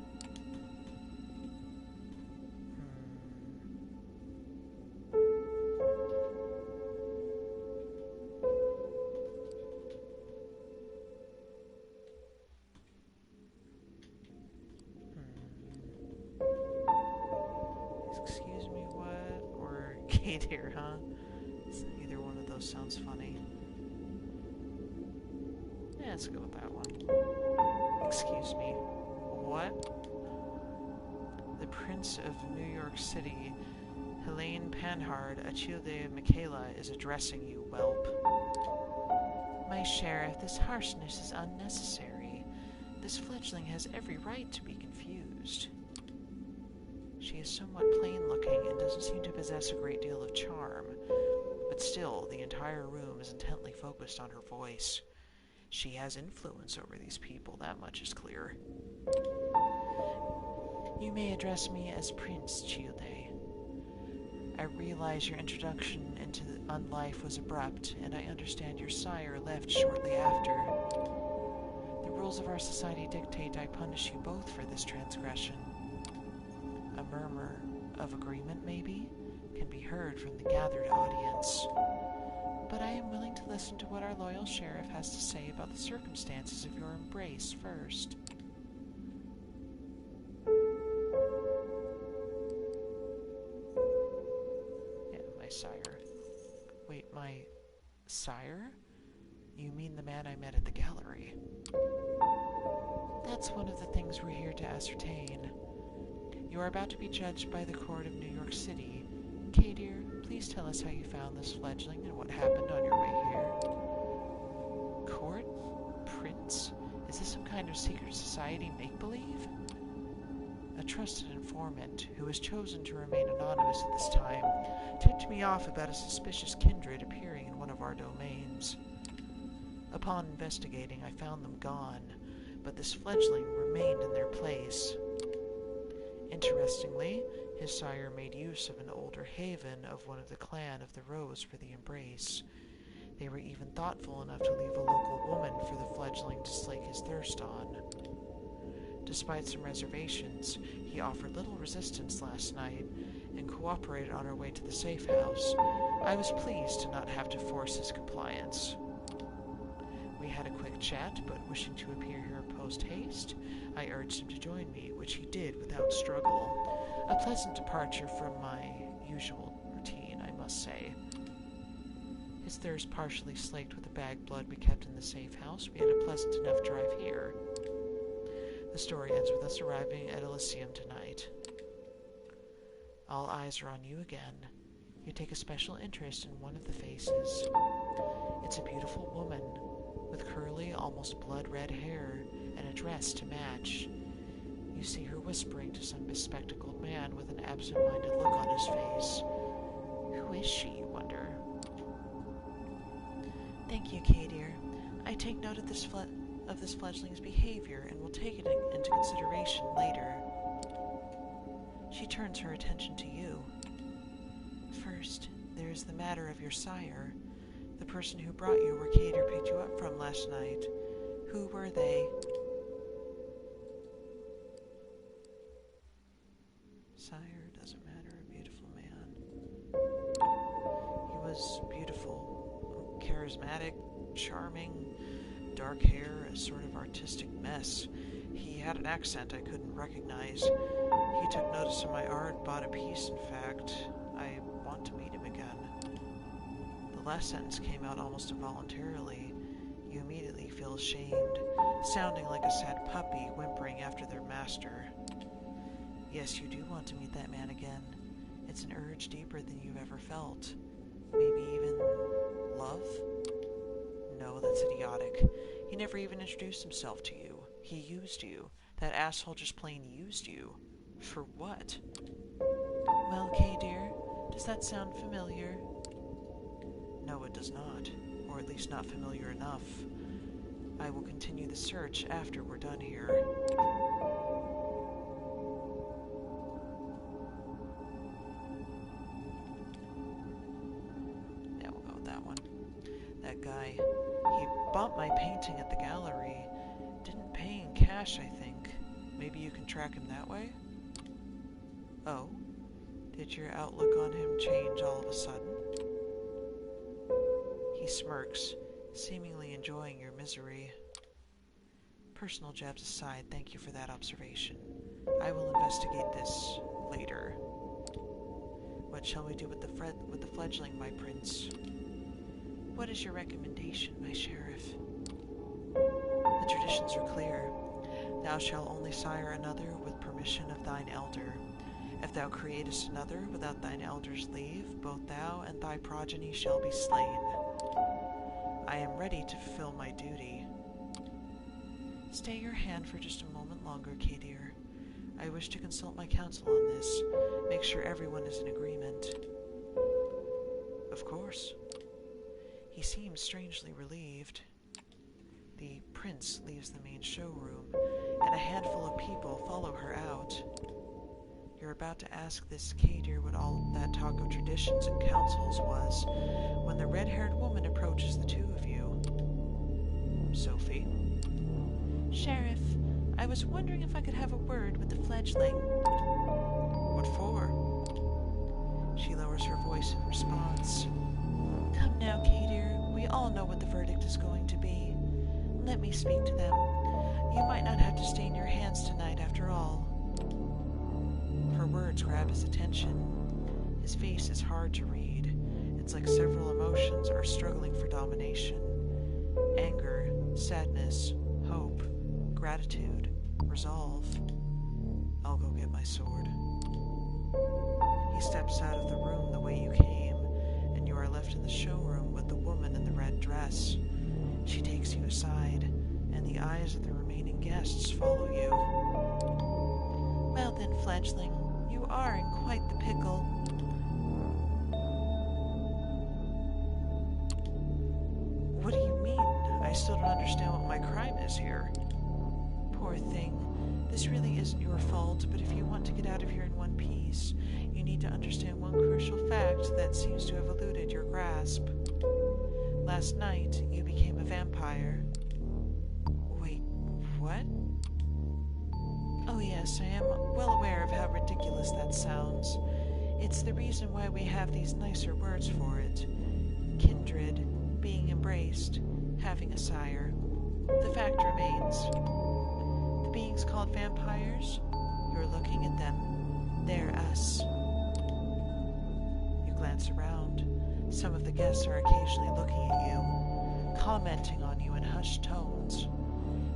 Excuse me, what? Or Kate here, huh? Either one of those sounds funny. Yeah, let's go with that one. Excuse me. What? The Prince of New York City, Helene Panhard, Achilde Michaela, is addressing you, whelp. My sheriff, this harshness is unnecessary. This fledgling has every right to be confused. She is somewhat plain-looking and doesn't seem to possess a great deal of charm, but still, the entire room is intently focused on her voice. She has influence over these people, that much is clear. You may address me as Prince, Childe. I realize your introduction into unlife was abrupt, and I understand your sire left shortly after. The rules of our society dictate I punish you both for this transgression. A murmur of agreement, maybe, can be heard from the gathered audience. But I am willing to listen to what our loyal sheriff has to say about the circumstances of your embrace first. Yeah, my sire. Wait, my sire? You mean the man I met at the gallery? That's one of the things we're here to ascertain. You are about to be judged by the court of New York City. Kay, dear, please tell us how you found this fledgling and what happened on your way here. Court? Prince? Is this some kind of secret society make-believe? A trusted informant, who has chosen to remain anonymous at this time, tipped me off about a suspicious kindred appearing in one of our domains. Upon investigating, I found them gone, but this fledgling remained in their place. Interestingly, his sire made use of an older haven of one of the clan of the Rose for the embrace. They were even thoughtful enough to leave a local woman for the fledgling to slake his thirst on. Despite some reservations, he offered little resistance last night and cooperated on our way to the safe house. I was pleased to not have to force his compliance. We had a quick chat, but wishing to appear here post-haste. I urged him to join me, which he did without struggle. A pleasant departure from my usual routine, I must say. His thirst partially slaked with the bagged blood we kept in the safe house, we had a pleasant enough drive here. The story ends with us arriving at Elysium tonight. All eyes are on you again. You take a special interest in one of the faces. It's a beautiful woman, with curly, almost blood-red hair, and a dress to match. You see her whispering to some bespectacled man with an absent-minded look on his face. Who is she, you wonder? Thank you, Kay, dear. I take note of this fledgling's behavior and will take it into consideration later. She turns her attention to you. First, there is the matter of your sire, the person who brought you where Cater picked you up from last night. Who were they? Sire, doesn't matter, a beautiful man. He was beautiful, charismatic, charming, dark hair, a sort of artistic mess. He had an accent I couldn't recognize. He took notice of my art, bought a piece, in fact. I want to meet him again. The last sentence came out almost involuntarily. You immediately feel ashamed, sounding like a sad puppy whimpering after their master. Yes, you do want to meet that man again. It's an urge deeper than you've ever felt. Maybe even love? No, that's idiotic. He never even introduced himself to you. He used you. That asshole just plain used you. For what? Well, Kay, dear, does that sound familiar? No, it does not. Or at least not familiar enough. I will continue the search after we're done here. Yeah, we'll go with that one. That guy, he bought my painting at the gallery. Didn't pay in cash, I think. Maybe you can track him that way? Oh? Did your outlook on him change all of a sudden? He smirks, seemingly enjoying your misery. Personal jabs aside, thank you for that observation. I will investigate this later. What shall we do with the fledgling, my prince? What is your recommendation, my sheriff? The traditions are clear. Thou shalt only sire another with permission of thine elder. If thou createst another without thine elder's leave, both thou and thy progeny shall be slain. I am ready to fulfill my duty. Stay your hand for just a moment longer, Kay, dear. I wish to consult my counsel on this. Make sure everyone is in agreement. Of course. He seems strangely relieved. The prince leaves the main showroom, and a handful of people follow her out. You're about to ask this Kadir what all that talk of traditions and councils was, when the red-haired woman approaches the two of you. Sophie? Sheriff, I was wondering if I could have a word with the fledgling. What for? She lowers her voice in response. Come now, Kadir. We all know what the verdict is going to be. Let me speak to them. You might not have to stain your hands tonight after all. Her words grab his attention. His face is hard to read. It's like several emotions are struggling for domination. Anger, sadness, hope, gratitude, resolve. I'll go get my sword. He steps out of the room the way you came, and you are left in the showroom with the woman in the red dress. She takes you aside, and the eyes of the remaining guests follow you. Well then, fledgling, you are in quite the pickle. What do you mean? I still don't understand what my crime is here. Poor thing. This really isn't your fault, but if you want to get out of here in one piece, you need to understand one crucial fact that seems to have eluded your grasp. Last night, you became a vampire. Wait, what? Oh yes, I am well aware of how ridiculous that sounds. It's the reason why we have these nicer words for it. Kindred, being embraced, having a sire. The fact remains, beings called vampires? You're looking at them. They're us. You glance around. Some of the guests are occasionally looking at you, commenting on you in hushed tones.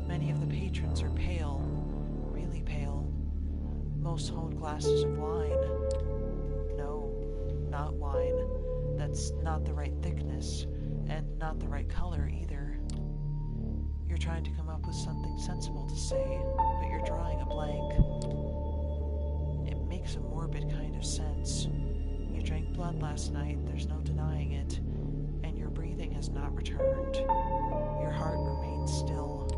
Many of the patrons are pale, really pale. Most hold glasses of wine. No, not wine. That's not the right thickness, and not the right color either. You're trying to come up with something sensible to say, but you're drawing a blank. It makes a morbid kind of sense. You drank blood last night, there's no denying it, and your breathing has not returned. Your heart remains still.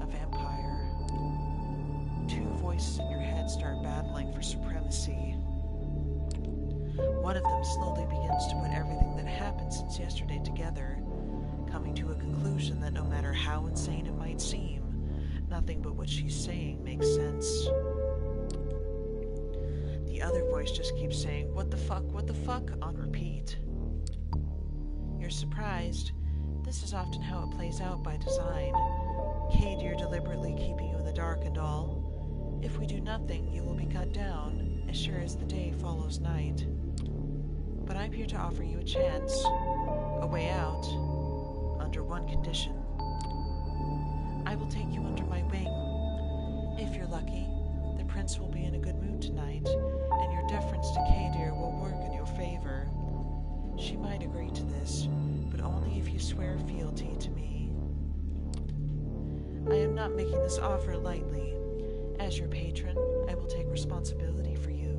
A vampire. Two voices in your head start battling for supremacy. One of them slowly begins to put everything that happened since yesterday together, coming to a conclusion that no matter how insane it might seem, nothing but what she's saying makes sense. The other voice just keeps saying, what the fuck, on repeat. You're surprised. This is often how it plays out by design. Kadir deliberately keeping you in the dark and all. If we do nothing, you will be cut down, as sure as the day follows night. But I'm here to offer you a chance, a way out, under one condition. I will take you under my wing. If you're lucky, the prince will be in a good mood tonight, and your deference to Kadir will work in your favor. She might agree to this, but only if you swear fealty to me. I am not making this offer lightly. As your patron, I will take responsibility for you.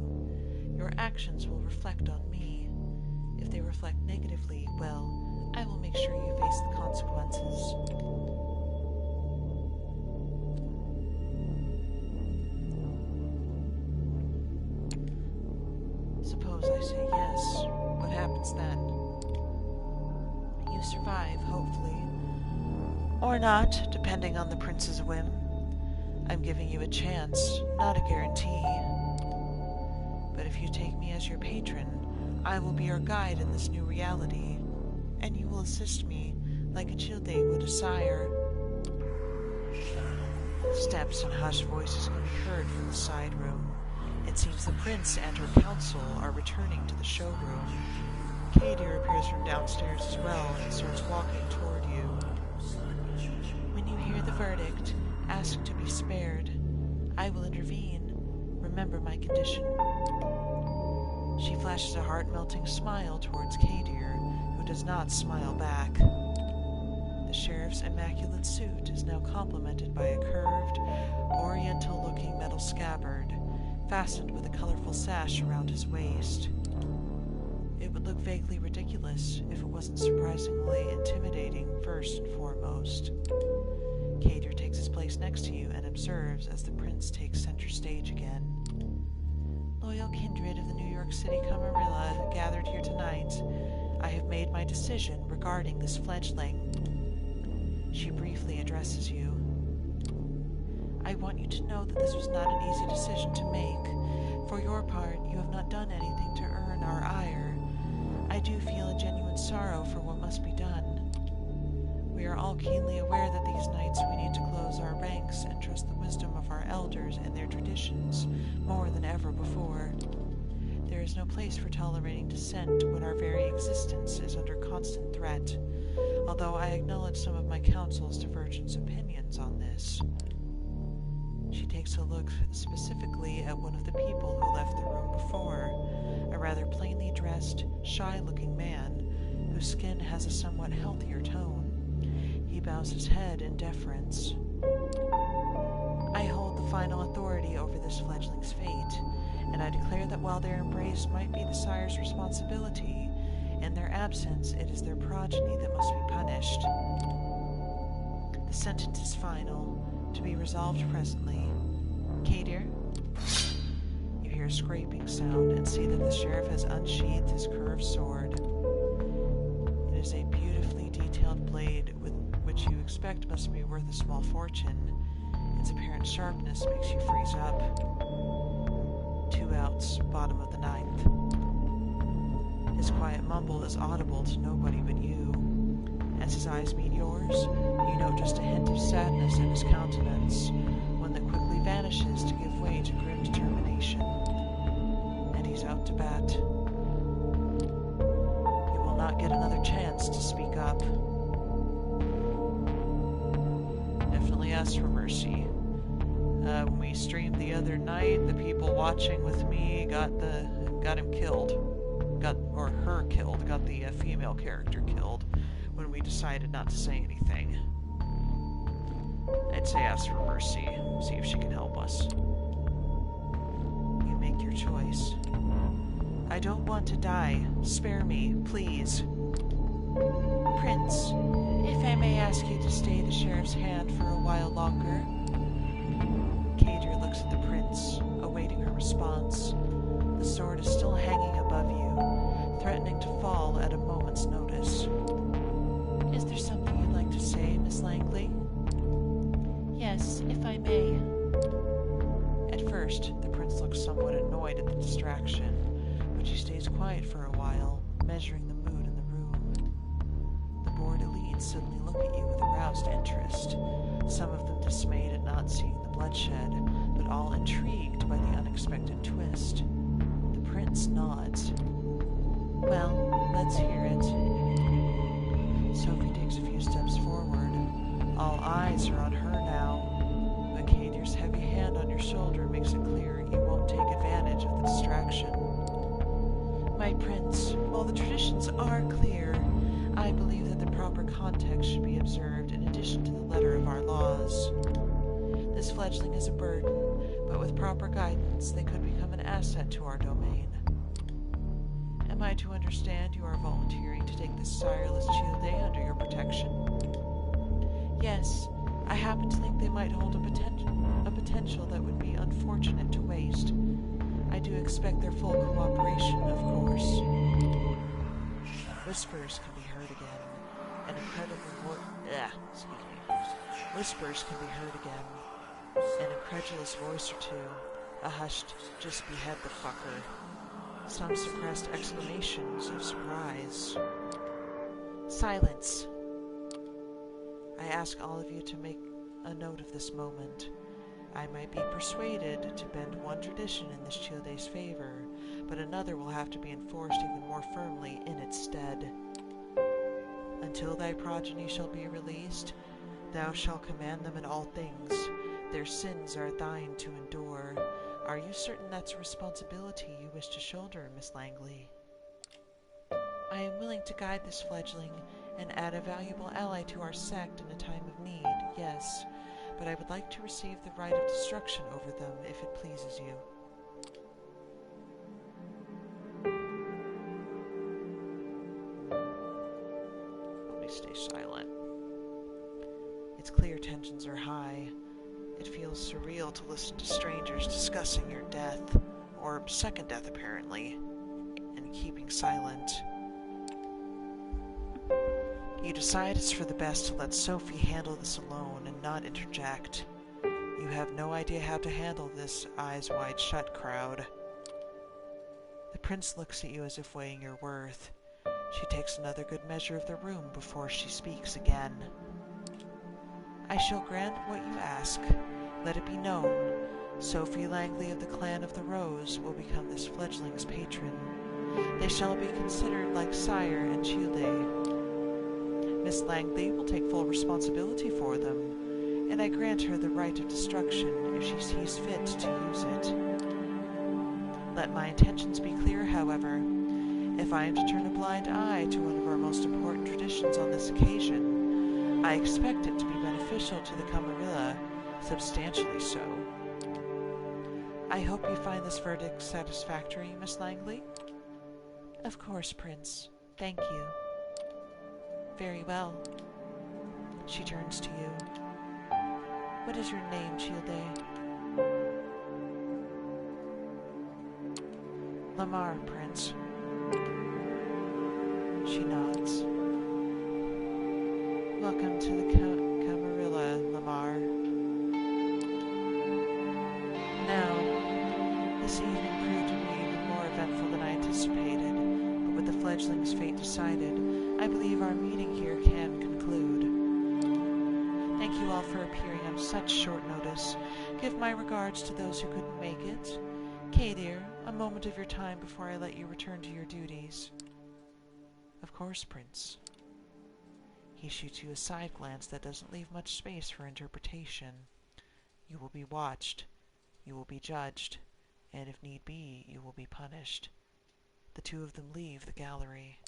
Your actions will reflect on me. If they reflect negatively, well, I will make sure you face the consequences. Suppose I say yes. What happens then? You survive, hopefully. Or not, depending on the prince's whim. I'm giving you a chance, not a guarantee. But if you take me as your patron, I will be your guide in this new reality, and you will assist me like a Childe would a sire. Steps and hushed voices can be heard from the side room. It seems the prince and her council are returning to the showroom. Kadir appears from downstairs as well and starts walking toward you. When you hear the verdict, ask to be spared. I will intervene. Remember my condition. She flashes a heart-melting smile towards Kadir, who does not smile back. The sheriff's immaculate suit is now complemented by a curved, oriental-looking metal scabbard, fastened with a colorful sash around his waist. It would look vaguely ridiculous if it wasn't surprisingly intimidating first and foremost. Kadir takes his place next to you and observes as the prince takes center stage again. Loyal kindred of the New York City Camarilla gathered here tonight, I have made my decision regarding this fledgling. She briefly addresses you. I want you to know that this was not an easy decision to make. For your part, you have not done anything to earn our ire. I do feel a genuine sorrow for what must be done. We are all keenly aware that these nights we need to close our ranks and trust the wisdom of our elders and their traditions more than ever before. There is no place for tolerating dissent when our very existence is under constant threat, although I acknowledge some of my council's divergent opinions on this. She takes a look specifically at one of the people who left the room before, a rather plainly dressed, shy-looking man whose skin has a somewhat healthier tone. He bows his head in deference. I hold the final authority over this fledgling's fate, and I declare that while their embrace might be the sire's responsibility, in their absence it is their progeny that must be punished. The sentence is final, to be resolved presently. Kadir? You hear a scraping sound and see that the sheriff has unsheathed his curved sword. It is a beautifully detailed blade which you expect must be worth a small fortune. Its apparent sharpness makes you freeze up. 2 outs, bottom of the 9th. His quiet mumble is audible to nobody but you. As his eyes meet yours, you note just a hint of sadness in his countenance when wishes to give way to grim determination. And he's out to bat. You will not get another chance to speak up. Definitely ask for mercy. When we streamed the other night, the people watching with me got him killed. Or her killed. Got the female character killed when we decided not to say anything. I'd say ask for mercy. See if she can help us. You make your choice. I don't want to die. Spare me, please. Prince, if I may ask you to stay the sheriff's hand for a while longer. Kadir looks at the prince, awaiting her response. The sword is still hanging above you, threatening to fall at a moment's notice. Is there something you'd like to say, Miss Langley? Yes, if I may. At first, the prince looks somewhat annoyed at the distraction, but she stays quiet for a while, measuring the mood in the room. The bored elites suddenly look at you with aroused interest, some of them dismayed at not seeing the bloodshed, but all intrigued by the unexpected twist. The prince nods. Well, let's hear it. Sophie takes a few steps forward. All eyes are on her now, but Kadir's heavy hand on your shoulder makes it clear you won't take advantage of the distraction. My prince, while the traditions are clear, I believe that the proper context should be observed in addition to the letter of our laws. This fledgling is a burden, but with proper guidance, they could become an asset to our domain. Am I to understand you are volunteering to take this sireless Childe under your protection? Yes, I happen to think they might hold a potential that would be unfortunate to waste. I do expect their full cooperation, of course. Whispers can be heard again. Whispers can be heard again. An incredulous voice or two. A hushed, just behead the fucker. Some suppressed exclamations of surprise. Silence. I ask all of you to make a note of this moment. I might be persuaded to bend one tradition in this Childe's favor, but another will have to be enforced even more firmly in its stead. Until thy progeny shall be released, thou shalt command them in all things. Their sins are thine to endure. Are you certain that's a responsibility you wish to shoulder, Miss Langley? I am willing to guide this fledgling and add a valuable ally to our sect in a time of need, yes, but I would like to receive the right of destruction over them if it pleases you. Let me stay silent. It's clear tensions are high. It feels surreal to listen to strangers discussing your death, or second death apparently, and keeping silent. You decide it's for the best to let Sophie handle this alone and not interject. You have no idea how to handle this eyes wide shut crowd. The prince looks at you as if weighing your worth. She takes another good measure of the room before she speaks again. I shall grant what you ask. Let it be known, Sophie Langley of the Clan of the Rose will become this fledgling's patron. They shall be considered like sire and Childe. Miss Langley will take full responsibility for them, and I grant her the right of destruction if she sees fit to use it. Let my intentions be clear, however. If I am to turn a blind eye to one of our most important traditions on this occasion, I expect it to be beneficial to the Camarilla, substantially so. I hope you find this verdict satisfactory, Miss Langley? Of course, Prince. Thank you. Very well. She turns to you. What is your name, Childe? Lamar, Prince. She nods. Welcome to the Camarilla, Lamar. Now, this evening proved to be even more eventful than I anticipated, but with the fledgling's fate decided, I believe our meeting here can conclude. Thank you you all for appearing on such short notice. Give my regards to those who couldn't make it. Kay, dear, a moment of your time before I let you return to your duties. Of course, Prince. He shoots you a side glance that doesn't leave much space for interpretation. You will be watched. You will be judged. And if need be, you will be punished. The two of them leave the gallery.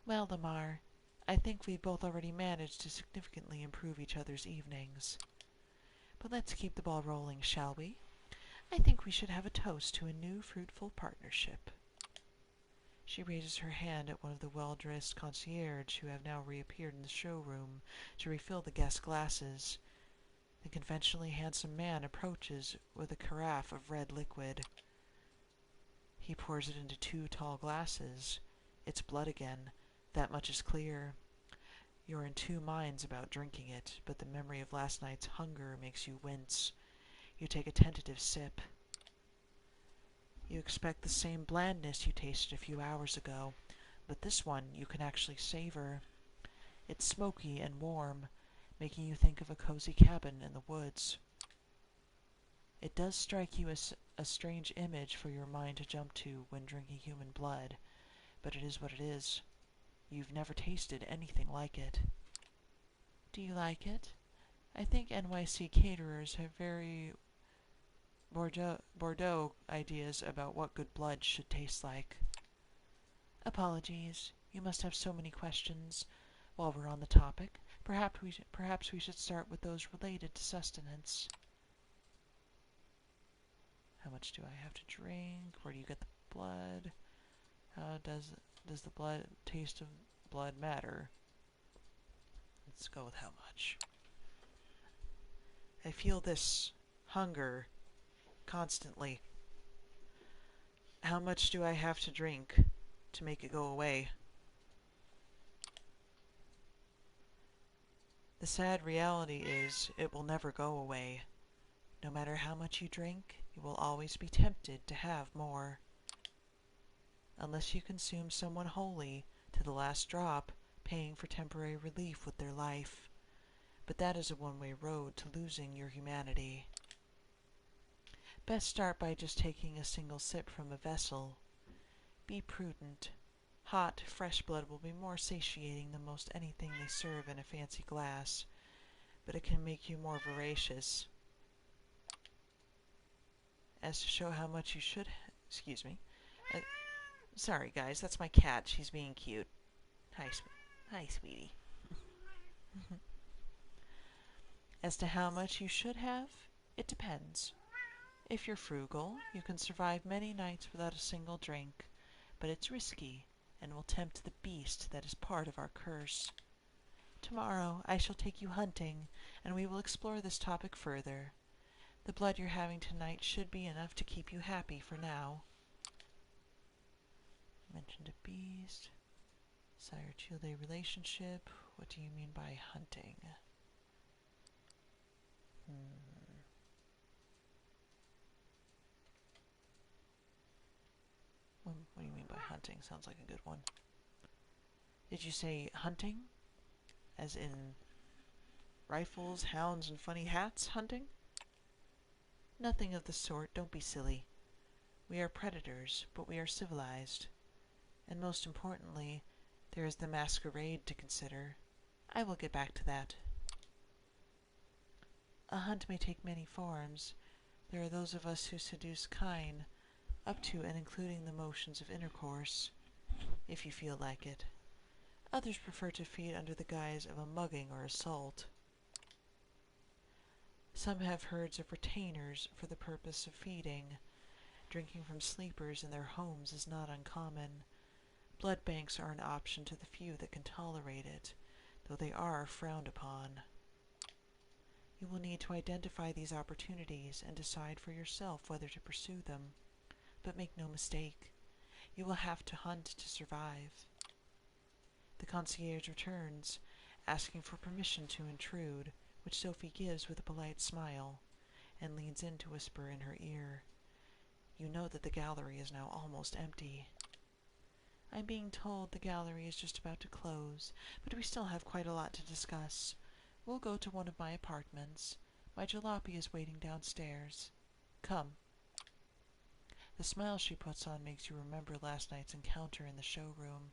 Well, Lamar, I think we've both already managed to significantly improve each other's evenings. But let's keep the ball rolling, shall we? I think we should have a toast to a new fruitful partnership. She raises her hand at one of the well-dressed concierge who have now reappeared in the showroom to refill the guest glasses. The conventionally handsome man approaches with a carafe of red liquid. He pours it into 2 tall glasses. It's blood again. That much is clear. You're in 2 minds about drinking it, but the memory of last night's hunger makes you wince. You take a tentative sip. You expect the same blandness you tasted a few hours ago, but this one you can actually savor. It's smoky and warm, making you think of a cozy cabin in the woods. It does strike you as a strange image for your mind to jump to when drinking human blood, but it is what it is. You've never tasted anything like it. Do you like it? I think NYC caterers have very Bordeaux ideas about what good blood should taste like. Apologies. You must have so many questions. While we're on the topic, perhaps we should start with those related to sustenance. How much do I have to drink? Where do you get the blood? How does the taste of blood matter? Let's go with how much. I feel this hunger constantly. How much do I have to drink to make it go away? The sad reality is it will never go away. No matter how much you drink, you will always be tempted to have more. Unless you consume someone wholly to the last drop, paying for temporary relief with their life. But that is a one-way road to losing your humanity. Best start by just taking a single sip from a vessel. Be prudent. Hot, fresh blood will be more satiating than most anything they serve in a fancy glass, but it can make you more voracious. As to show how much you should... Excuse me. Sorry, guys, that's my cat. She's being cute. Hi, sweetie. As to how much you should have, it depends. If you're frugal, you can survive many nights without a single drink, but it's risky and will tempt the beast that is part of our curse. Tomorrow I shall take you hunting, and we will explore this topic further. The blood you're having tonight should be enough to keep you happy for now. Mentioned a beast. Sire-child relationship. What do you mean by hunting? What do you mean by hunting? Sounds like a good one. Did you say hunting? As in rifles, hounds, and funny hats hunting? Nothing of the sort. Don't be silly. We are predators, but we are civilized. And most importantly, there is the Masquerade to consider. I will get back to that. A hunt may take many forms. There are those of us who seduce kine, up to and including the motions of intercourse, if you feel like it. Others prefer to feed under the guise of a mugging or assault. Some have herds of retainers for the purpose of feeding. Drinking from sleepers in their homes is not uncommon. Blood banks are an option to the few that can tolerate it, though they are frowned upon. You will need to identify these opportunities and decide for yourself whether to pursue them. But make no mistake, you will have to hunt to survive. The concierge returns, asking for permission to intrude, which Sophie gives with a polite smile, and leans in to whisper in her ear. You know that the gallery is now almost empty. I'm being told the gallery is just about to close, but we still have quite a lot to discuss. We'll go to one of my apartments. My jalopy is waiting downstairs. Come." The smile she puts on makes you remember last night's encounter in the showroom.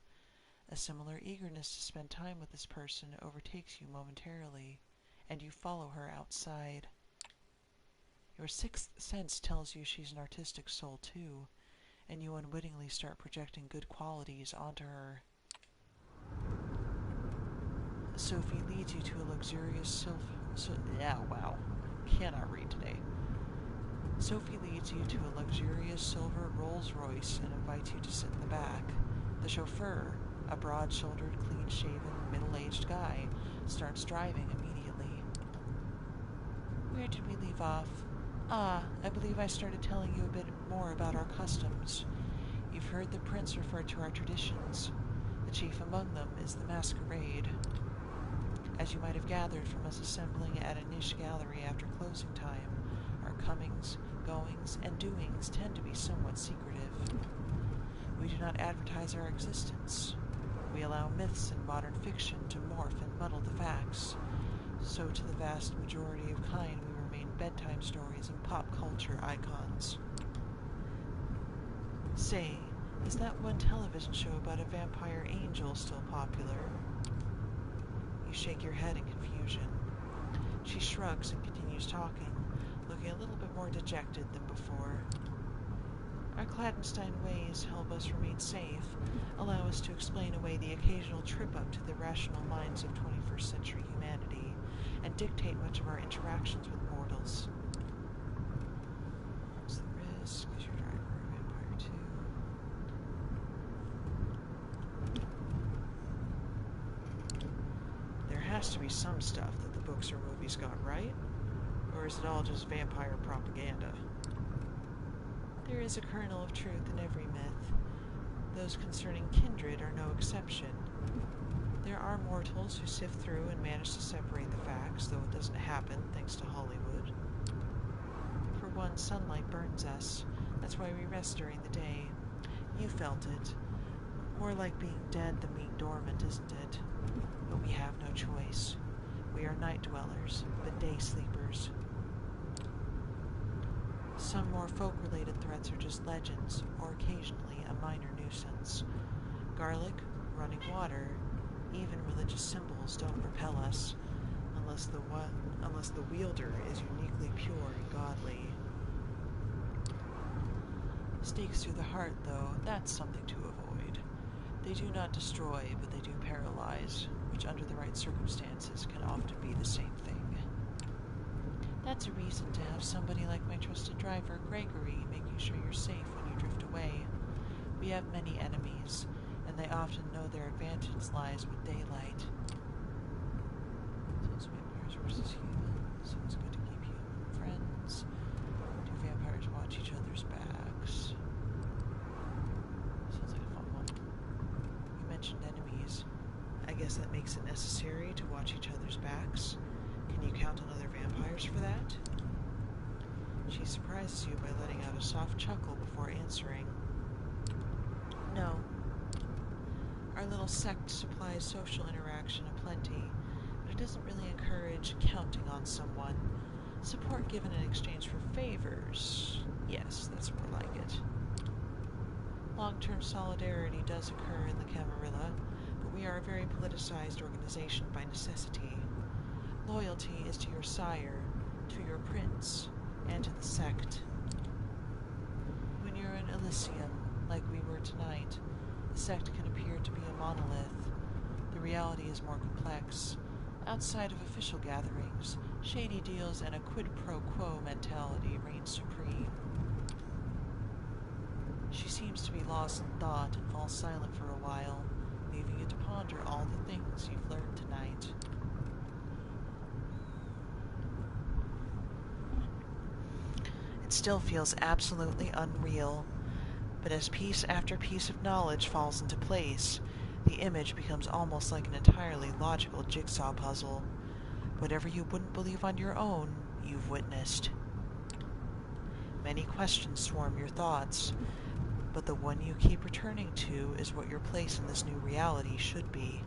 A similar eagerness to spend time with this person overtakes you momentarily, and you follow her outside. Your sixth sense tells you she's an artistic soul too, and you unwittingly start projecting good qualities onto her. Sophie leads you to a luxurious cannot read today. Sophie leads you to a luxurious silver Rolls-Royce and invites you to sit in the back. The chauffeur, a broad-shouldered, clean-shaven, middle-aged guy, starts driving immediately. "Where did we leave off? I believe I started telling you a bit more about our customs. You've heard the prince refer to our traditions. The chief among them is the Masquerade. As you might have gathered from us assembling at a niche gallery after closing time, our comings, goings, and doings tend to be somewhat secretive. We do not advertise our existence. We allow myths and modern fiction to morph and muddle the facts. So to the vast majority of kind we remain bedtime stories and pop culture icons. Say, is that one television show about a vampire angel still popular?" You shake your head in confusion. She shrugs and continues talking, looking a little bit more dejected than before. "Our clandestine ways help us remain safe, allow us to explain away the occasional trip-up to the rational minds of 21st century humanity, and dictate much of our interactions with mortals." What's the risk? Is your driver a vampire too? There has to be some stuff that the books or movies got right, or is it all just vampire propaganda? There is a kernel of truth in every myth. Those concerning kindred are no exception. There are mortals who sift through and manage to separate the facts, though it doesn't happen thanks to Hollywood. For one, sunlight burns us. That's why we rest during the day. You felt it. More like being dead than being dormant, isn't it? But we have no choice. We are night dwellers, but day sleepers. Some more folk-related threats are just legends, or occasionally a minor nuisance. Garlic, running water, even religious symbols don't repel us, unless the wielder is uniquely pure and godly. Stakes through the heart, though, that's something to avoid. They do not destroy, but they do paralyze, which under the right circumstances can often be the same thing. That's a reason to have somebody like my trusted driver, Gregory, making sure you're safe when you drift away. We have many enemies, and they often know their advantage lies with daylight. So it's vampires versus humans, so it's good to keep human friends. Do vampires watch each other's backs? Sounds like a fun one. You mentioned enemies. I guess that makes it necessary to watch each other's backs. Can you count on other vampires for that? She surprises you by letting out a soft chuckle before answering. No. Our little sect supplies social interaction aplenty, but it doesn't really encourage counting on someone. Support given in exchange for favors. Yes, that's more like it. Long-term solidarity does occur in the Camarilla, but we are a very politicized organization by necessity. Loyalty is to your sire, to your prince, and to the sect. When you're in Elysium, like we were tonight, the sect can appear to be a monolith. The reality is more complex. Outside of official gatherings, shady deals and a quid pro quo mentality reign supreme. She seems to be lost in thought and falls silent for a while, leaving you to ponder all the things you've learned tonight. It still feels absolutely unreal, but as piece after piece of knowledge falls into place, the image becomes almost like an entirely logical jigsaw puzzle. Whatever you wouldn't believe on your own, you've witnessed. Many questions swarm your thoughts, but the one you keep returning to is what your place in this new reality should be.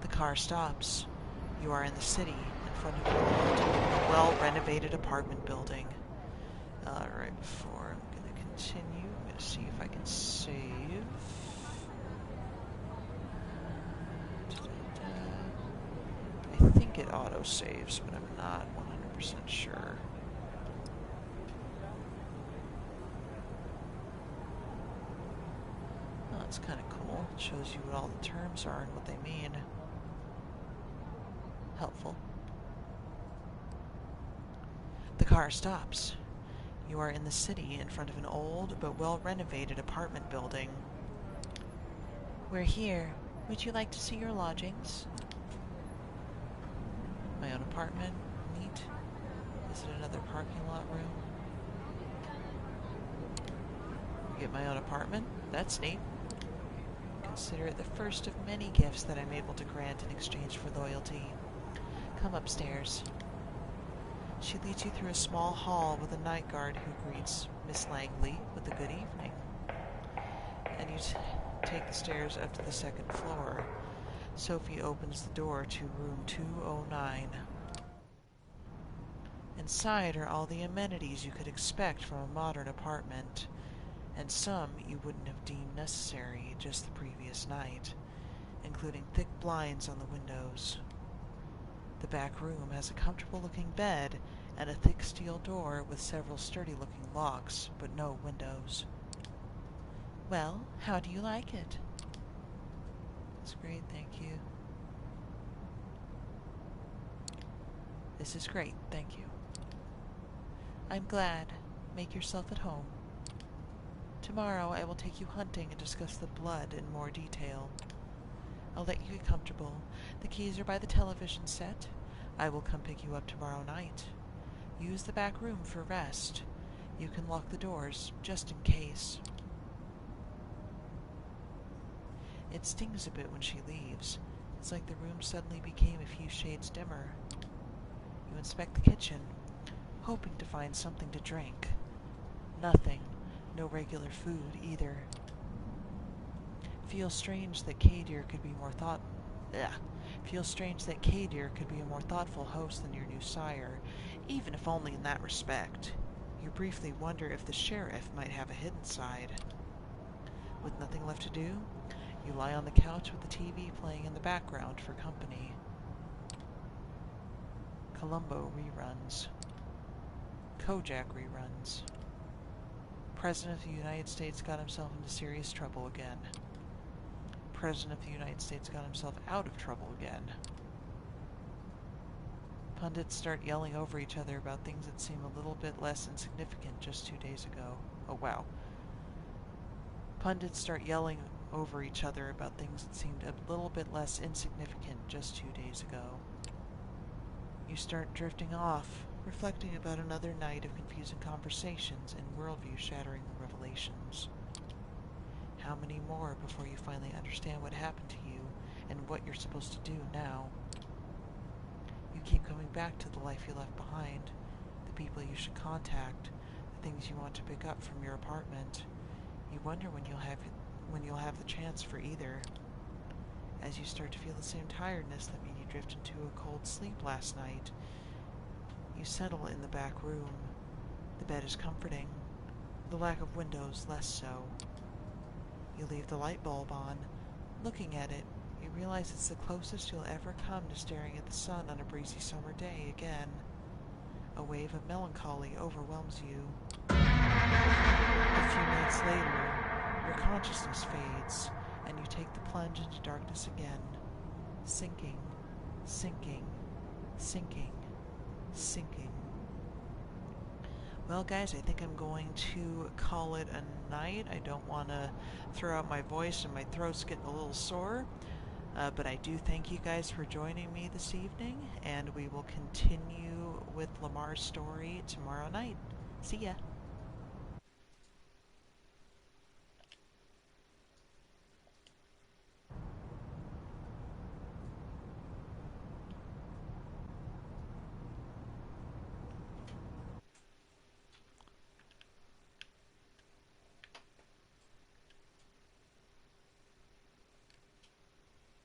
The car stops. You are in the city, in front of a well-renovated apartment building. Right before I'm going to continue, I'm going to see if I can save. I think it auto-saves, but I'm not 100% sure. Oh, that's kind of cool. It shows you what all the terms are and what they mean. Helpful. The car stops. You are in the city, in front of an old but well-renovated apartment building. We're here. Would you like to see your lodgings? My own apartment. Neat. Is it another parking lot room? Get my own apartment? That's neat. Consider it the first of many gifts that I'm able to grant in exchange for loyalty. Come upstairs. She leads you through a small hall with a night guard who greets Miss Langley with a good evening. And you take the stairs up to the second floor. Sophie opens the door to room 209. Inside are all the amenities you could expect from a modern apartment, and some you wouldn't have deemed necessary just the previous night, including thick blinds on the windows. The back room has a comfortable-looking bed and a thick steel door with several sturdy-looking locks, but no windows. Well, how do you like it? That's great, thank you. This is great, thank you. I'm glad. Make yourself at home. Tomorrow I will take you hunting and discuss the blood in more detail. I'll let you get comfortable. The keys are by the television set. I will come pick you up tomorrow night. Use the back room for rest. You can lock the doors, just in case. It stings a bit when she leaves. It's like the room suddenly became a few shades dimmer. You inspect the kitchen, hoping to find something to drink. Nothing. No regular food, either. Feels strange that Kadir could be more a more thoughtful host than your new sire, even if only in that respect. You briefly wonder if the sheriff might have a hidden side. With nothing left to do, you lie on the couch with the TV playing in the background for company. Columbo reruns. Kojak reruns. President of the United States got himself into serious trouble again. President of the United States got himself out of trouble again. Pundits start yelling over each other about things that seem a little bit less insignificant just 2 days ago. Oh, wow. Pundits start yelling over each other about things that seemed a little bit less insignificant just 2 days ago. You start drifting off, reflecting about another night of confusing conversations and worldview-shattering revelations. How many more before you finally understand what happened to you and what you're supposed to do now? You keep coming back to the life you left behind, the people you should contact, the things you want to pick up from your apartment. You wonder when you'll have the chance for either. As you start to feel the same tiredness that made you drift into a cold sleep last night, you settle in the back room. The bed is comforting, the lack of windows less so. You leave the light bulb on. Looking at it, you realize it's the closest you'll ever come to staring at the sun on a breezy summer day again. A wave of melancholy overwhelms you. A few minutes later, your consciousness fades, and you take the plunge into darkness again, sinking, sinking, sinking, sinking. Well, guys, I think I'm going to call it a night. I don't want to throw out my voice, and my throat's getting a little sore. But I do thank you guys for joining me this evening, and we will continue with Lamar's story tomorrow night. See ya!